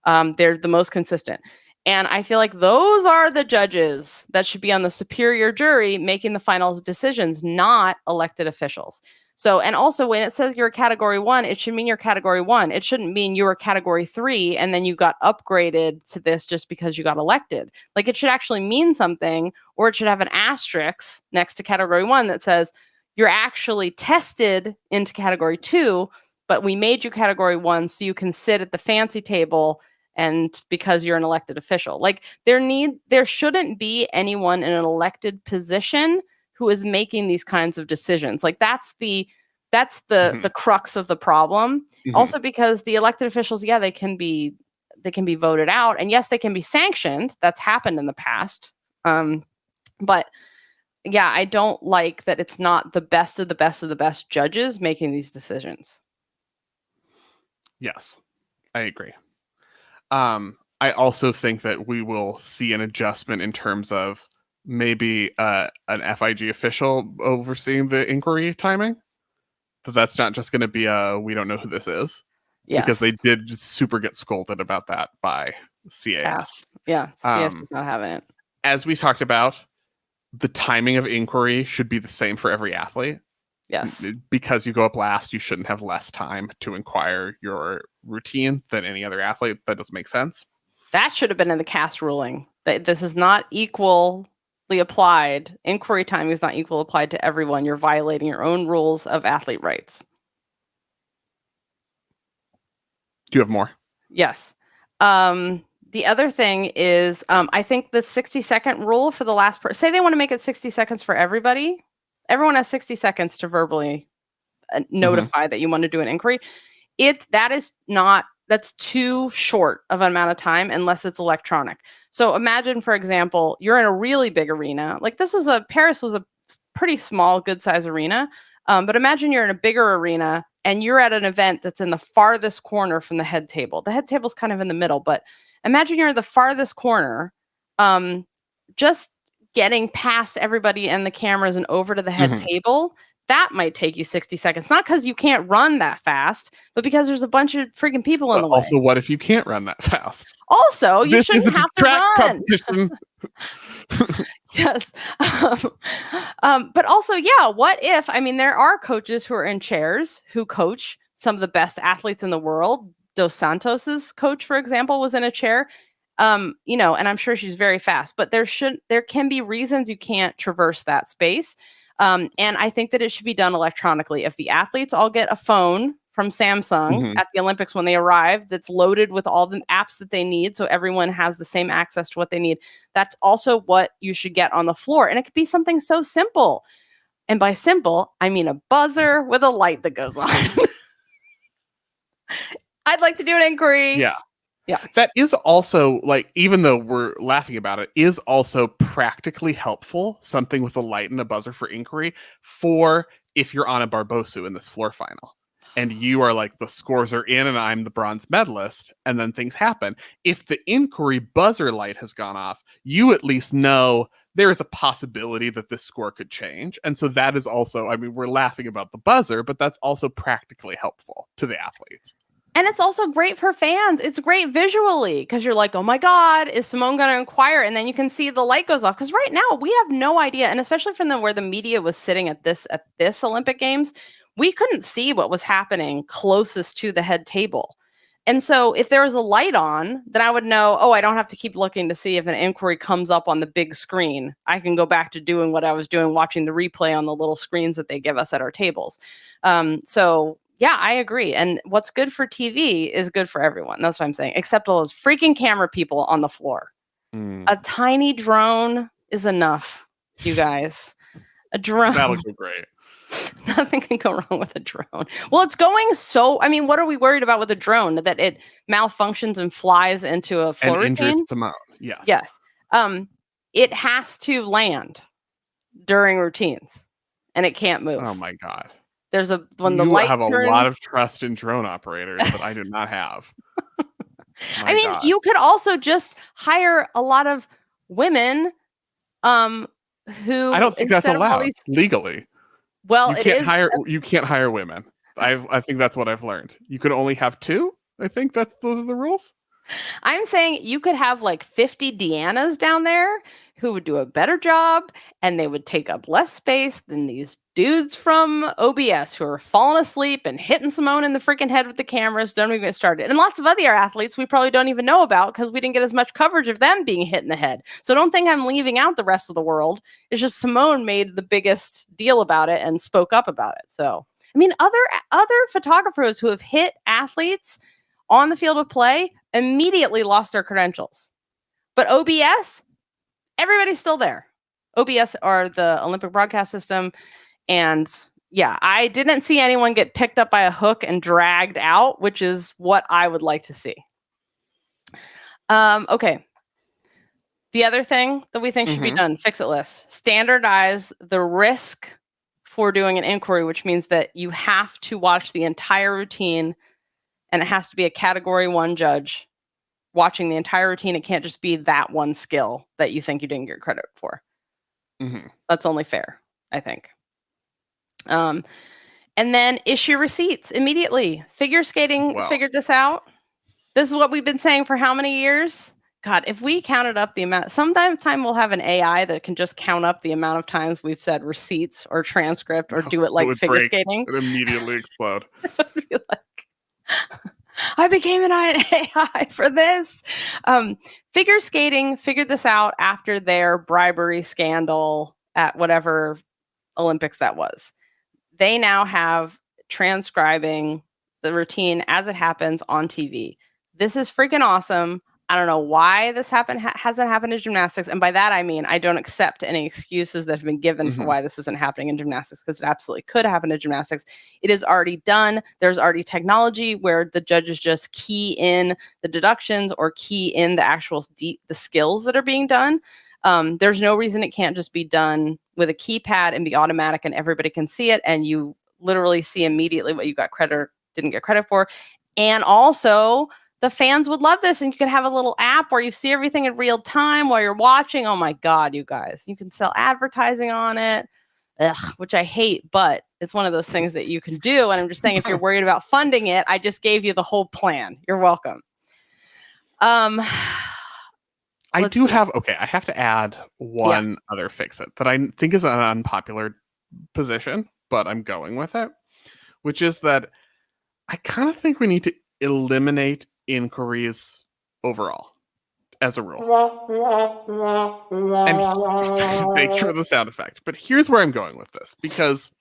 They're the most consistent. And I feel like those are the judges that should be on the superior jury making the final decisions, not elected officials. So, and also when it says you're a category 1, it should mean you're category 1. It shouldn't mean you were category 3 and then you got upgraded to this just because you got elected. Like, it should actually mean something, or it should have an asterisk next to category 1 that says you're actually tested into category 2, but we made you category 1 so you can sit at the fancy table, and because you're an elected official. Like, there shouldn't be anyone in an elected position who is making these kinds of decisions. Like, that's the crux of the problem. Also, because the elected officials, yeah, they can be voted out, and yes, they can be sanctioned. That's happened in the past. But yeah, I don't like that it's not the best of the best of the best judges making these decisions. Yes, I agree. I also think that we will see an adjustment in terms of maybe an FIG official overseeing the inquiry timing. But that's not just going to be we don't know who this is. Yes. Because they did super get scolded about that by CAS. Yeah, CAS is not having it. As we talked about, the timing of inquiry should be the same for every athlete. Yes. Because you go up last, you shouldn't have less time to inquire your routine than any other athlete. That doesn't make sense. That should have been in the CAS ruling. This is not equally applied. Inquiry time is not equal applied to everyone. You're violating your own rules of athlete rights. Do you have more? Yes. The other thing is, I think the 60-second rule for the last person, say they want to make it 60 seconds for everybody. Everyone has 60 seconds to verbally notify that you want to do an inquiry. That's too short of an amount of time unless it's electronic. So imagine, for example, you're in a really big arena. Like, Paris was a pretty small, good size arena. But imagine you're in a bigger arena and you're at an event that's in the farthest corner from the head table. The head table's kind of in the middle, but imagine you're in the farthest corner, just getting past everybody and the cameras and over to the head table. That might take you 60 seconds. Not because you can't run that fast, but because there's a bunch of freaking people in the way. Also, what if you can't run that fast? Also, you shouldn't have to run. Competition. Yes. But also, yeah, what if, there are coaches who are in chairs who coach some of the best athletes in the world. Dos Santos's coach, for example, was in a chair. And I'm sure she's very fast, but there can be reasons you can't traverse that space. And I think that it should be done electronically. If the athletes all get a phone from Samsung at the Olympics when they arrive that's loaded with all the apps that they need, so everyone has the same access to what they need, that's also what you should get on the floor. And it could be something so simple. And by simple, I mean a buzzer with a light that goes on. I'd like to do an inquiry. Yeah. Yeah. That is also, like, even though we're laughing about it, is also practically helpful. Something with a light and a buzzer for inquiry for if you're on a Barbosu in this floor final and you are like, the scores are in and I'm the bronze medalist, and then things happen. If the inquiry buzzer light has gone off, you at least know there is a possibility that this score could change. And so that is also, we're laughing about the buzzer, but that's also practically helpful to the athletes. And it's also great for fans. It's great visually because you're like, oh my God, is Simone going to inquire? And then you can see the light goes off. Because right now we have no idea. And especially from where the media was sitting at this Olympic Games, we couldn't see what was happening closest to the head table. And so if there was a light on, then I would know, oh, I don't have to keep looking to see if an inquiry comes up on the big screen. I can go back to doing what I was doing, watching the replay on the little screens that they give us at our tables. So yeah, I agree. And what's good for TV is good for everyone. That's what I'm saying, except all those freaking camera people on the floor. A tiny drone is enough, you guys. A drone. That'll go great. Nothing can go wrong with a drone. Well, it's going so. I mean, what are we worried about with a drone? That it malfunctions and flies into a floor and injures routine? Simone. Yes. Yes. It has to land during routines, and it can't move. Oh my god. There's when the light have turns, a lot of trust in drone operators that I do not have. I mean, you could also just hire a lot of women who I don't think that's allowed legally. Well, you can't hire women. I think that's what I've learned. You could only have 2. I think those are the rules. I'm saying you could have like 50 Deannas down there who would do a better job, and they would take up less space than these dudes from OBS who are falling asleep and hitting Simone in the freaking head with the cameras. Don't even get started. And lots of other athletes we probably don't even know about because we didn't get as much coverage of them being hit in the head. So don't think I'm leaving out the rest of the world. It's just Simone made the biggest deal about it and spoke up about it. So, I mean, other photographers who have hit athletes on the field of play immediately lost their credentials. But OBS, everybody's still there. OBS are the Olympic Broadcast System. And yeah, I didn't see anyone get picked up by a hook and dragged out, which is what I would like to see. Okay. The other thing that we think should be done, fix it list, standardize the risk for doing an inquiry, which means that you have to watch the entire routine and it has to be a category 1 judge watching the entire routine. It can't just be that one skill that you think you didn't get credit for. That's only fair, I think. And then issue receipts immediately. Figure skating figured this out. This is what we've been saying for how many years? God, if we counted up the amount, sometime we'll have an AI that can just count up the amount of times we've said receipts or transcript or do it like figure skating. It immediately explode. I became an AI for this. Figure skating figured this out after their bribery scandal at whatever Olympics that was. They now have transcribing the routine as it happens on TV. This is freaking awesome. I don't know why this hasn't happened in gymnastics. And by that, I mean, I don't accept any excuses that have been given for why this isn't happening in gymnastics, because it absolutely could happen in gymnastics. It is already done. There's already technology where the judges just key in the deductions or key in the actual the skills that are being done. There's no reason it can't just be done with a keypad and be automatic and everybody can see it. And you literally see immediately what you got credit or didn't get credit for. And also, the fans would love this, and you can have a little app where you see everything in real time while you're watching. Oh my God, you guys. You can sell advertising on it, which I hate, but it's one of those things that you can do. And I'm just saying, if you're worried about funding it, I just gave you the whole plan. You're welcome. I have to add one other fix-it that I think is an unpopular position, but I'm going with it, which is that I kind of think we need to eliminate inquiries overall as a rule. And thanks for the sound effect. But here's where I'm going with this, because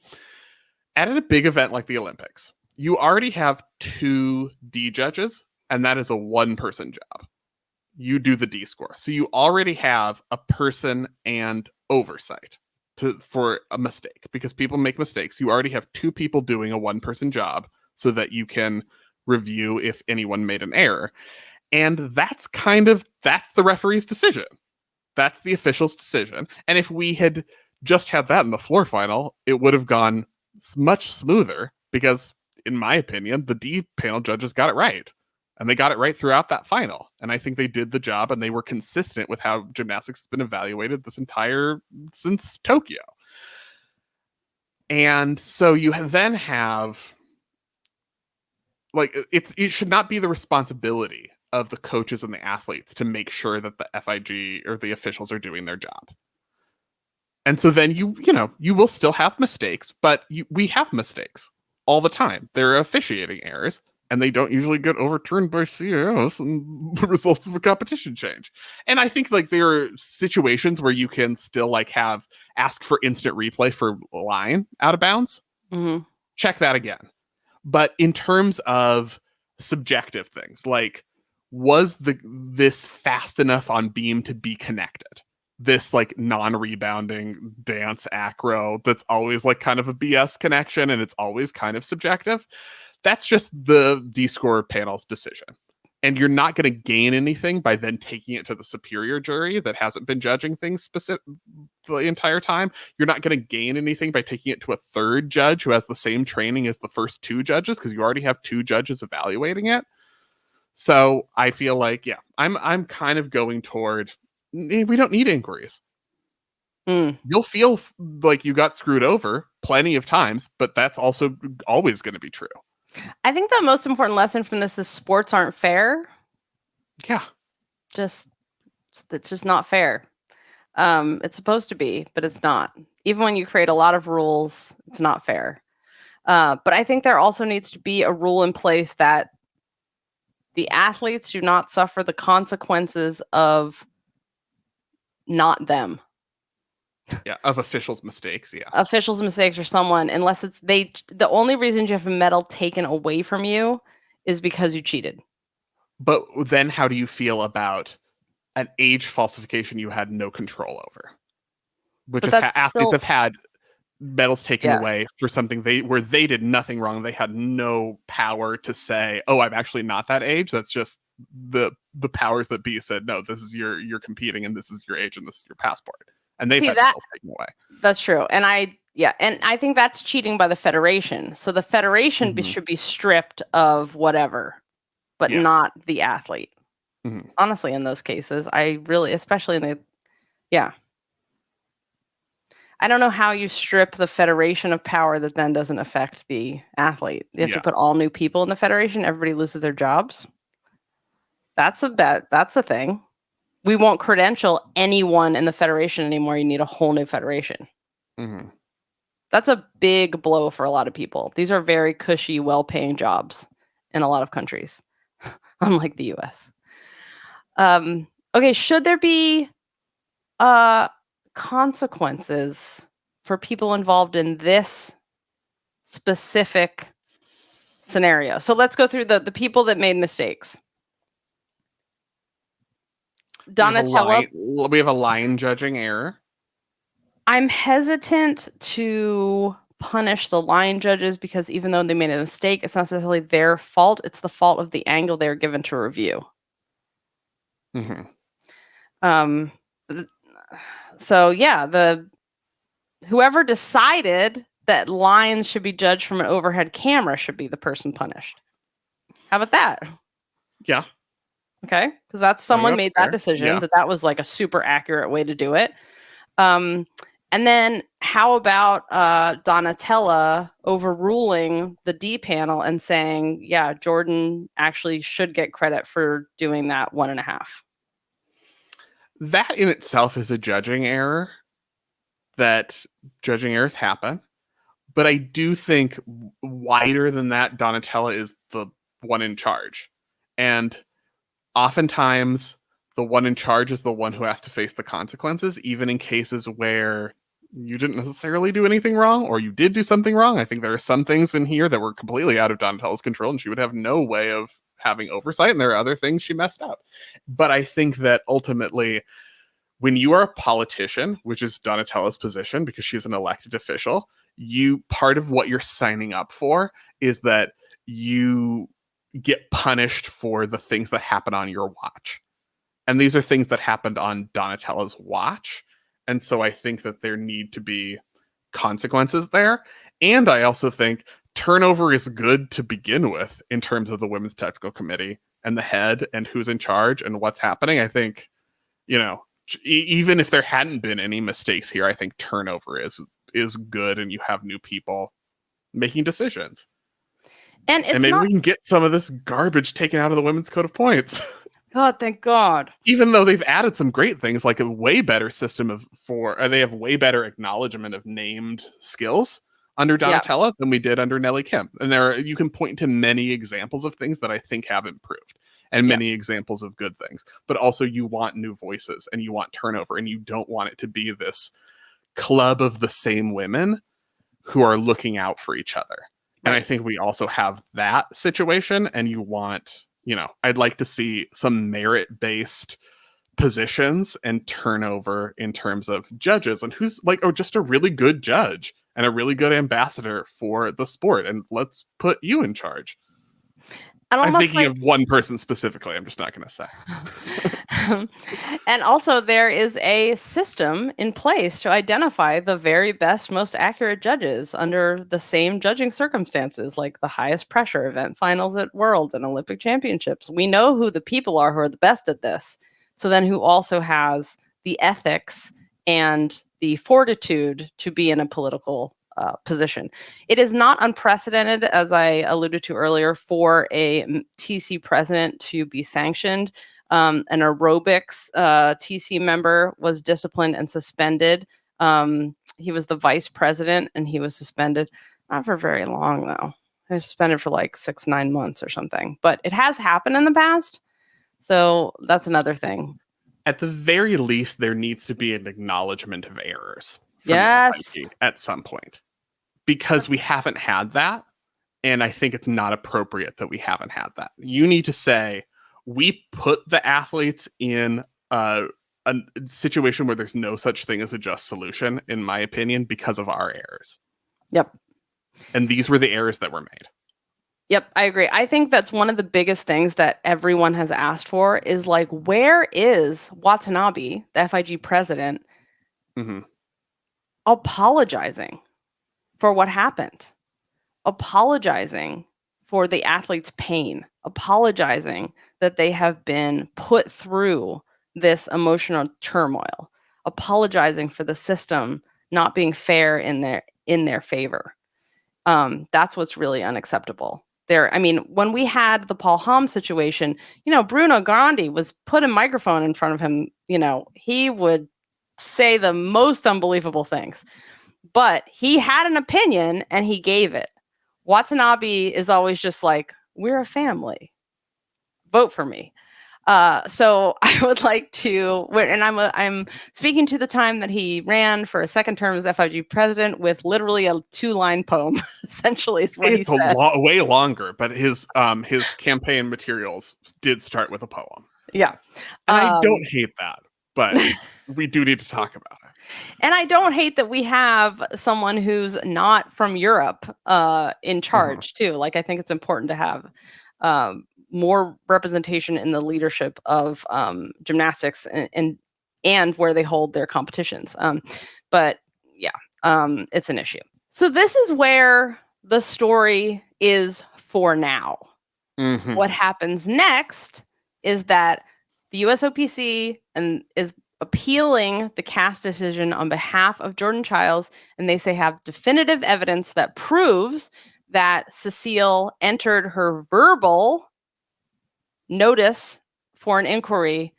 at a big event like the Olympics, you already have 2 D judges, and that is a 1-person job. You do the D score. So you already have a person and oversight for a mistake, because people make mistakes. You already have 2 people doing a 1-person job so that you can review if anyone made an error. And that's the referee's decision. That's the official's decision. And if we had just had that in the floor final, it would have gone much smoother, because in my opinion, the D panel judges got it right. And they got it right throughout that final. And I think they did the job, and they were consistent with how gymnastics has been evaluated since Tokyo. And so you then have, like, it should not be the responsibility of the coaches and the athletes to make sure that the FIG or the officials are doing their job. And so then you will still have mistakes, but we have mistakes all the time. There are officiating errors. and they don't usually get overturned by CAS and the results of a competition change. And I think like there are situations where you can still like ask for instant replay for line out of bounds. Mm-hmm. Check that again. But in terms of subjective things, like was this fast enough on beam to be connected? This like non-rebounding dance acro that's always like kind of a BS connection and it's always kind of subjective. That's just the D-score panel's decision. And you're not going to gain anything by then taking it to the superior jury that hasn't been judging things the entire time. You're not going to gain anything by taking it to a third judge who has the same training as the first two judges, because you already have two judges evaluating it. So I feel like, yeah, I'm kind of going toward, we don't need inquiries. You'll feel like you got screwed over plenty of times, but that's also always going to be true. I think the most important lesson from this is sports aren't fair. Yeah. It's just not fair. It's supposed to be, but it's not. Even when you create a lot of rules, it's not fair. But I think there also needs to be a rule in place that the athletes do not suffer the consequences of not them. Yeah, of officials' mistakes, yeah. Officials' mistakes or someone, unless it's the only reason you have a medal taken away from you is because you cheated. But then how do you feel about an age falsification you had no control over? Which is athletes have had medals taken away for something where they did nothing wrong. They had no power to say, oh, I'm actually not that age. That's just the powers that be said, no, this is you're competing and this is your age and this is your passport. And they've had medals taken away. That's true. And I think that's cheating by the federation. So the federation should be stripped of whatever, but not the athlete. Honestly, in those cases, I really, especially in I don't know how you strip the federation of power that then doesn't affect the athlete. You have to put all new people in the federation. Everybody loses their jobs. That's a thing. We won't credential anyone in the federation anymore. You need a whole new federation. That's a big blow for a lot of people. These are very cushy, well-paying jobs in a lot of countries, unlike the US. Okay, should there be consequences for people involved in this specific scenario? So let's go through the people that made mistakes. Donatella. We have a line judging error. I'm hesitant to punish the line judges because even though they made a mistake, it's not necessarily their fault. It's the fault of the angle they're given to review. So yeah, whoever decided that lines should be judged from an overhead camera should be the person punished. How about that? Yeah. Okay, because that's someone made that decision that was like a super accurate way to do it. And then how about Donatella overruling the D panel and saying, yeah, Jordan actually should get credit for doing that 1.5? That in itself is a judging error. That judging errors happen. But I do think wider than that, Donatella is the one in charge. And oftentimes, the one in charge is the one who has to face the consequences, even in cases where you didn't necessarily do anything wrong or you did do something wrong. I think there are some things in here that were completely out of Donatella's control and she would have no way of having oversight. And there are other things she messed up. But I think that ultimately, when you are a politician, which is Donatella's position because she's an elected official, part of what you're signing up for is that you get punished for the things that happen on your watch. And these are things that happened on Donatella's watch. And so I think that there need to be consequences there. And I also think turnover is good to begin with in terms of the Women's Technical Committee and the head and who's in charge and what's happening. I think, even if there hadn't been any mistakes here, I think turnover is good and you have new people making decisions. And maybe we can get some of this garbage taken out of the Women's Code of Points. God, thank God. Even though they've added some great things, like a way better system they have way better acknowledgement of named skills. under Donatella than we did under Nellie Kim. And you can point to many examples of things that I think have improved and many examples of good things. But also you want new voices and you want turnover, and you don't want it to be this club of the same women who are looking out for each other. Right. And I think we also have that situation, and you want, I'd like to see some merit-based positions and turnover in terms of judges, and who's just a really good judge and a really good ambassador for the sport, and let's put you in charge. I'm thinking of one person specifically. I'm just not going to say. And also there is a system in place to identify the very best, most accurate judges under the same judging circumstances, like the highest pressure event finals at Worlds and Olympic Championships. We know who the people are who are the best at this. So then who also has the ethics and the fortitude to be in a political position. It is not unprecedented, as I alluded to earlier, for a TC president to be sanctioned. An aerobics TC member was disciplined and suspended. He was the vice president, and he was suspended, not for very long, though. He was suspended for like 6-9 months or something. But it has happened in the past. So that's another thing. At the very least, there needs to be an acknowledgement of errors from yes, the FIG at some point. Because we haven't had that, and I think it's not appropriate that we haven't had that. You need to say, we put the athletes in a situation where there's no such thing as a just solution, in my opinion, because of our errors. Yep. And these were the errors that were made. Yep, I agree. I think that's one of the biggest things that everyone has asked for is where is Watanabe, the FIG president, apologizing for what happened, apologizing for the athletes' pain, apologizing that they have been put through this emotional turmoil, apologizing for the system not being fair in their favor. That's what's really unacceptable. When we had the Paul Hamm situation, Bruno Grandi was put a microphone in front of him, he would say the most unbelievable things. But he had an opinion and he gave it. Watanabe is always just we're a family. Vote for me. So I would like to, and I'm speaking to the time that he ran for a second term as FIG president with literally a 2-line poem. Essentially, is what he said. It's way longer, but his campaign materials did start with a poem. Yeah, and I don't hate that, but we do need to talk about it. And I don't hate that we have someone who's not from Europe in charge too. I think it's important to have more representation in the leadership of gymnastics and where they hold their competitions. But yeah, it's an issue. So this is where the story is for now. What happens next is that the USOPC is appealing the CAS decision on behalf of Jordan Chiles, and they say have definitive evidence that proves that Cecile entered her verbal notice for an inquiry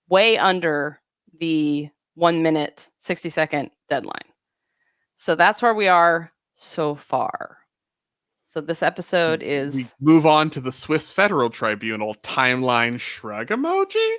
way under the 1 minute, 60-second deadline. So that's where we are so far. So this episode is... We move on to the Swiss Federal Tribunal timeline shrug emoji.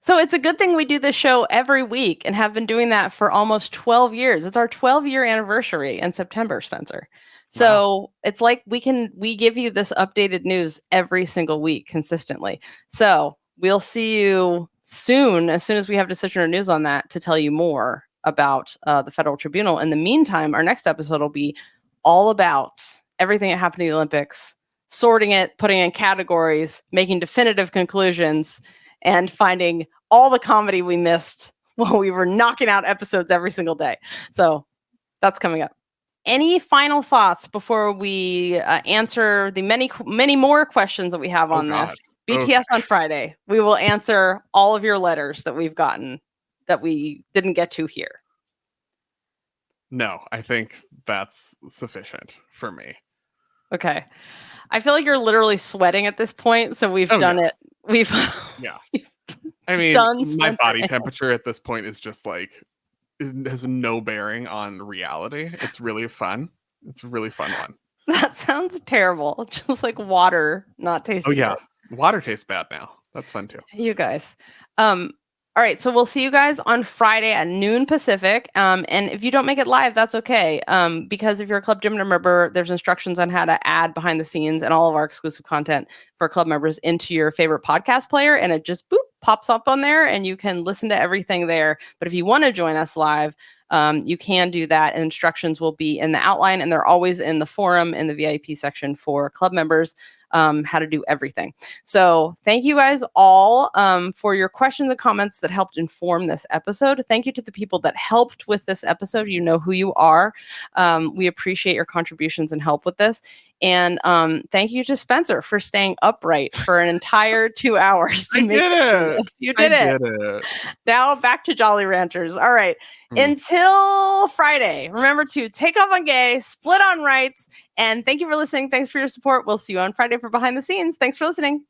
So it's a good thing we do this show every week and have been doing that for almost 12 years. It's our 12-year anniversary in September, Spencer. So It's we give you this updated news every single week consistently. So we'll see you soon, as soon as we have decision or news on that, to tell you more about the Federal Tribunal. In the meantime, our next episode will be all about everything that happened in the Olympics, sorting it, putting it in categories, making definitive conclusions, and finding all the comedy we missed while we were knocking out episodes every single day. So that's coming up. Any final thoughts before we answer the many more questions that we have on this? BTS on Friday. We will answer all of your letters that we've gotten that we didn't get to here. No, I think that's sufficient for me. Okay. I feel like you're literally sweating at this point, so we've done it. Yeah. I mean, my body temperature at this point is just it has no bearing on reality. It's really fun. It's a really fun one. That sounds terrible. Just like water not tasting Oh yeah, good. water tastes bad now. That's fun too. You guys. All right, so we'll see you guys on Friday at noon Pacific. And if you don't make it live, that's okay. Because if you're a Club Gym member, there's instructions on how to add behind the scenes and all of our exclusive content for club members into your favorite podcast player, and it just pops up on there, and you can listen to everything there. But if you want to join us live, you can do that, and instructions will be in the outline, and they're always in the forum in the VIP section for club members. How to do everything. So thank you guys all for your questions and comments that helped inform this episode. Thank you to the people that helped with this episode. You know who you are. We appreciate your contributions and help with this. And thank you to Spencer for staying upright for an entire 2 hours. I did it. You did it. Now back to Jolly Ranchers. All right. Until Friday, remember to take off on gay, split on rights, and thank you for listening. Thanks for your support. We'll see you on Friday for Behind the Scenes. Thanks for listening.